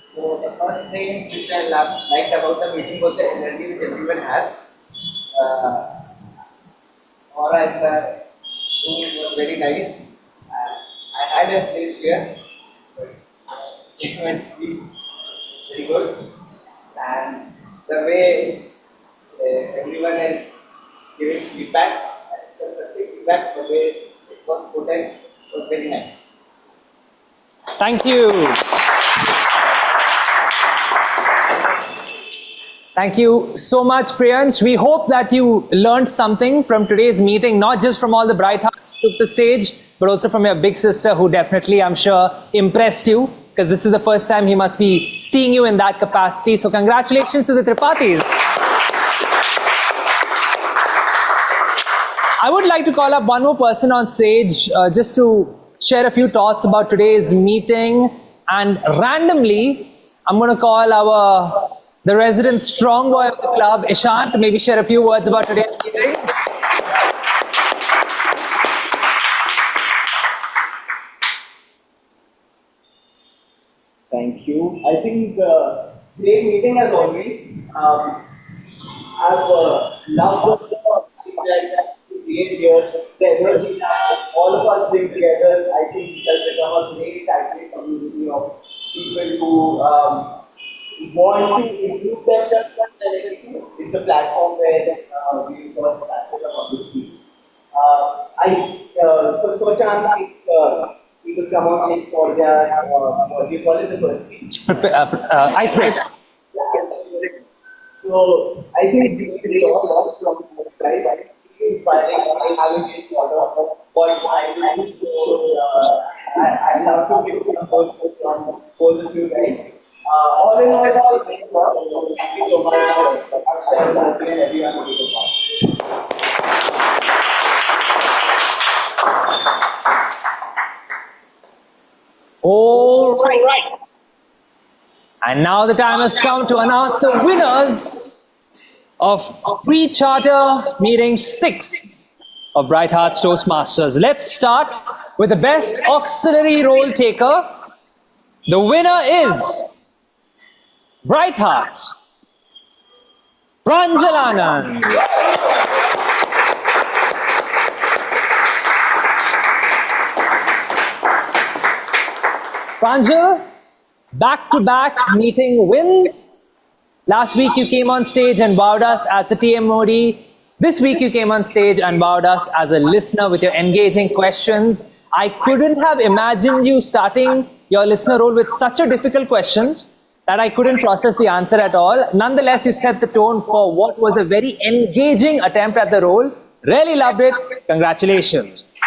Speaker 19: So the first thing which I liked about the meeting was the energy which everyone has. Aura in the room was very nice. I had a stage fear, but it went very good. And the way everyone is giving feedback, constructive feedback, the way it was put in was very nice.
Speaker 2: Thank you. Thank you so much, Priyansh. We hope that you learned something from today's meeting, not just from all the bright hearts who took the stage, but also from your big sister who definitely, I'm sure, impressed you, because this is the first time he must be seeing you in that capacity. So congratulations to the Tripathis. I would like to call up one more person on stage just to share a few thoughts about today's meeting. And randomly, I'm going to call the resident strong boy of the club, Ishant, to maybe share a few words about today's meeting.
Speaker 19: Thank you. I think great meeting as always. I've loved the things that we create here, the energy that all of us bring together. I think it has become a great tight community of people who want to improve themselves and everything. It's a platform where we first practice a public speaking. For the first time I'm seeing people come on stage for their, what do you call it, the first speech?
Speaker 2: Icebreaker.
Speaker 19: So I think we all from both guys. It's inspiring. I haven't seen a lot of what I do. So I love to give you thoughts from both of you guys. All in all, thank you so much for sharing and everyone who did the part.
Speaker 2: All right. And now the time has come to announce the winners of pre-charter meeting 6 of Bright Hearts Toastmasters. Let's start with the best auxiliary role taker. The winner is Bright Heart, Pranjalanand. Pranjal, back-to-back meeting wins. Last week you came on stage and wowed us as the TM Modi. This week you came on stage and wowed us as a listener with your engaging questions. I couldn't have imagined you starting your listener role with such a difficult question that I couldn't process the answer at all. Nonetheless, you set the tone for what was a very engaging attempt at the role. Really loved it. Congratulations.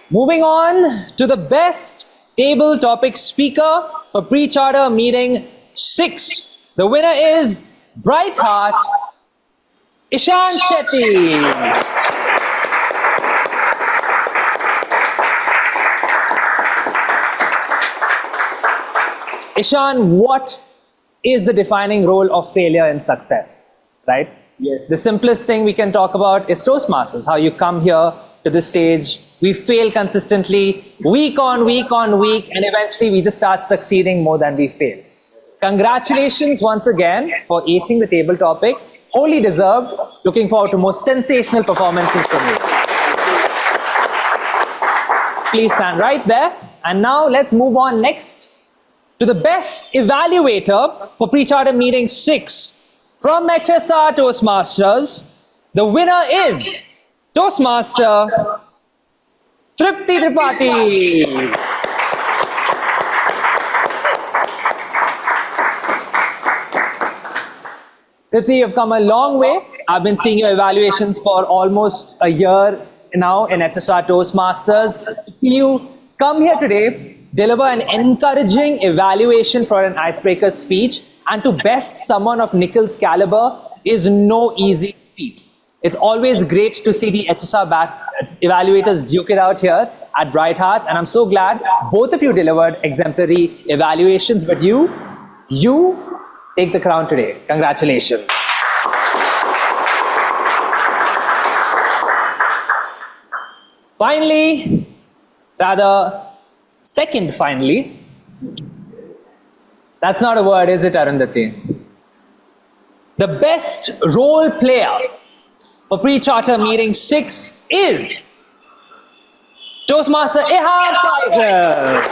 Speaker 2: Moving on to the best table topic speaker for pre-charter meeting 6. The winner is Bright Heart, Ishan Shetty. Ishan, what is the defining role of failure in success, right?
Speaker 19: Yes.
Speaker 2: The simplest thing we can talk about is Toastmasters, how you come here to the stage, we fail consistently, week on week on week, and eventually we just start succeeding more than we fail. Congratulations once again for acing the table topic. Wholly deserved. Looking forward to more sensational performances from you. Please stand right there. And now let's move on next to the best evaluator for pre-charter meeting 6 from HSR Toastmasters. The winner is Toastmaster Tripti Tripathi. Tripti, you've come a long way. I've been seeing your evaluations for almost a year now in HSR Toastmasters. You come here today, deliver an encouraging evaluation for an icebreaker speech, and to best someone of Nikhil's caliber is no easy feat. It's always great to see the HSR evaluators duke it out here at Bright Hearts, and I'm so glad both of you delivered exemplary evaluations, but you take the crown today. Congratulations. Finally, rather, second finally, that's not a word, is it, Arundhati? The best role player for pre-charter meeting 6 is Toastmaster Ihab Faisal.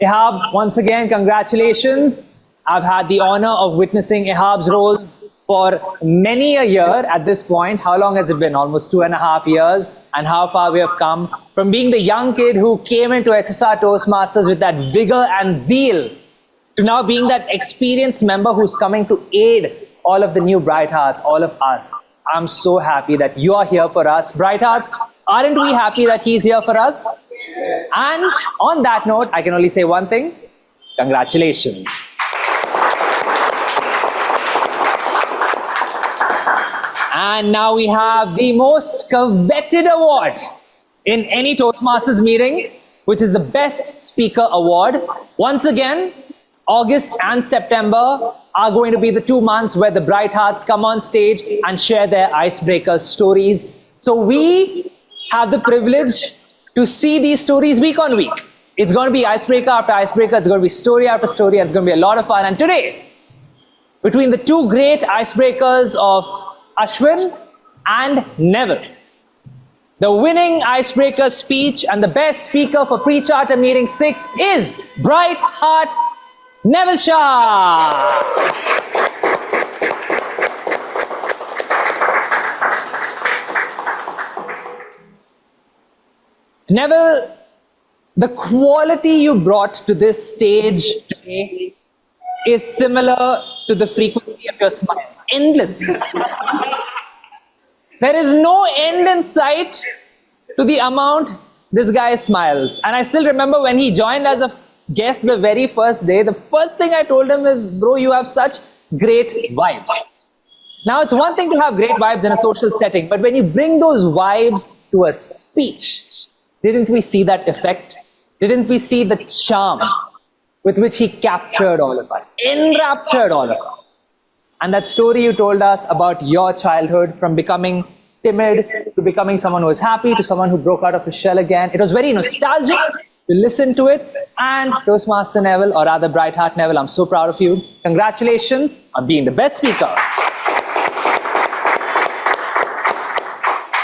Speaker 2: Ihab, once again, congratulations. I've had the honor of witnessing Ihab's roles for many a year at this point. How long has it been? Almost 2.5 years. And how far we have come from being the young kid who came into HSR Toastmasters with that vigor and zeal to now being that experienced member who's coming to aid all of the new Bright Hearts, all of us. I'm so happy that you are here for us. Bright Hearts, aren't we happy that he's here for us? Yes. And on that note, I can only say one thing. Congratulations. And now we have the most coveted award in any Toastmasters meeting, which is the Best Speaker Award. Once again, August and September are going to be the 2 months where the Bright Hearts come on stage and share their icebreaker stories. So we have the privilege to see these stories week on week. It's going to be icebreaker after icebreaker. It's going to be story after story. And it's going to be a lot of fun. And today, between the two great icebreakers of Ashwin and Neville, the winning icebreaker speech and the best speaker for pre-charter meeting 6 is Bright Heart Neville Shah. Neville, the quality you brought to this stage today is similar to the frequency of your smile. Endless. There is no end in sight to the amount this guy smiles. And I still remember when he joined as a guest the very first day, the first thing I told him is, bro, you have such great vibes. Now, it's one thing to have great vibes in a social setting, but when you bring those vibes to a speech, didn't we see that effect? Didn't we see the charm with which he captured all of us, enraptured all of us? And that story you told us about your childhood, from becoming timid to becoming someone who was happy to someone who broke out of his shell again, it was very nostalgic to listen to it. And Toastmaster Neville, or rather Bright Heart Neville, I'm so proud of you. Congratulations on being the best speaker.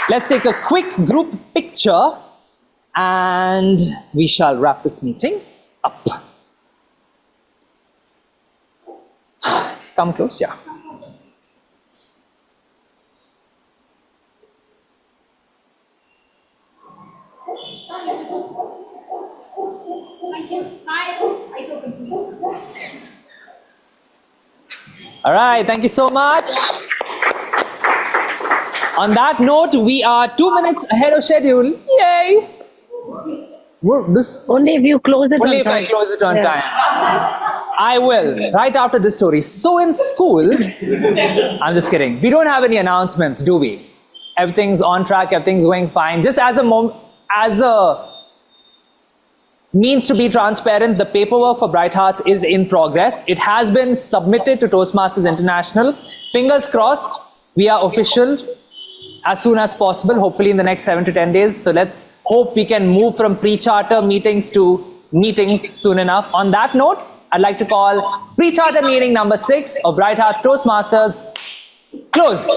Speaker 2: Let's take a quick group picture and we shall wrap this meeting up. Come close, yeah. All right, thank you so much. On that note, we are 2 minutes ahead of schedule. Yay!
Speaker 18: Only if you close it on time.
Speaker 2: Only if I close it on time. I will, right after this story. So in school, I'm just kidding. We don't have any announcements, do we? Everything's on track, everything's going fine. Just as a means to be transparent, the paperwork for Bright Hearts is in progress. It has been submitted to Toastmasters International. Fingers crossed, we are official as soon as possible, hopefully in the next 7 to 10 days. So let's hope we can move from pre-charter meetings to meetings soon enough. On that note, I'd like to call pre-charter meeting number 6 of Bright Hearts Toastmasters closed.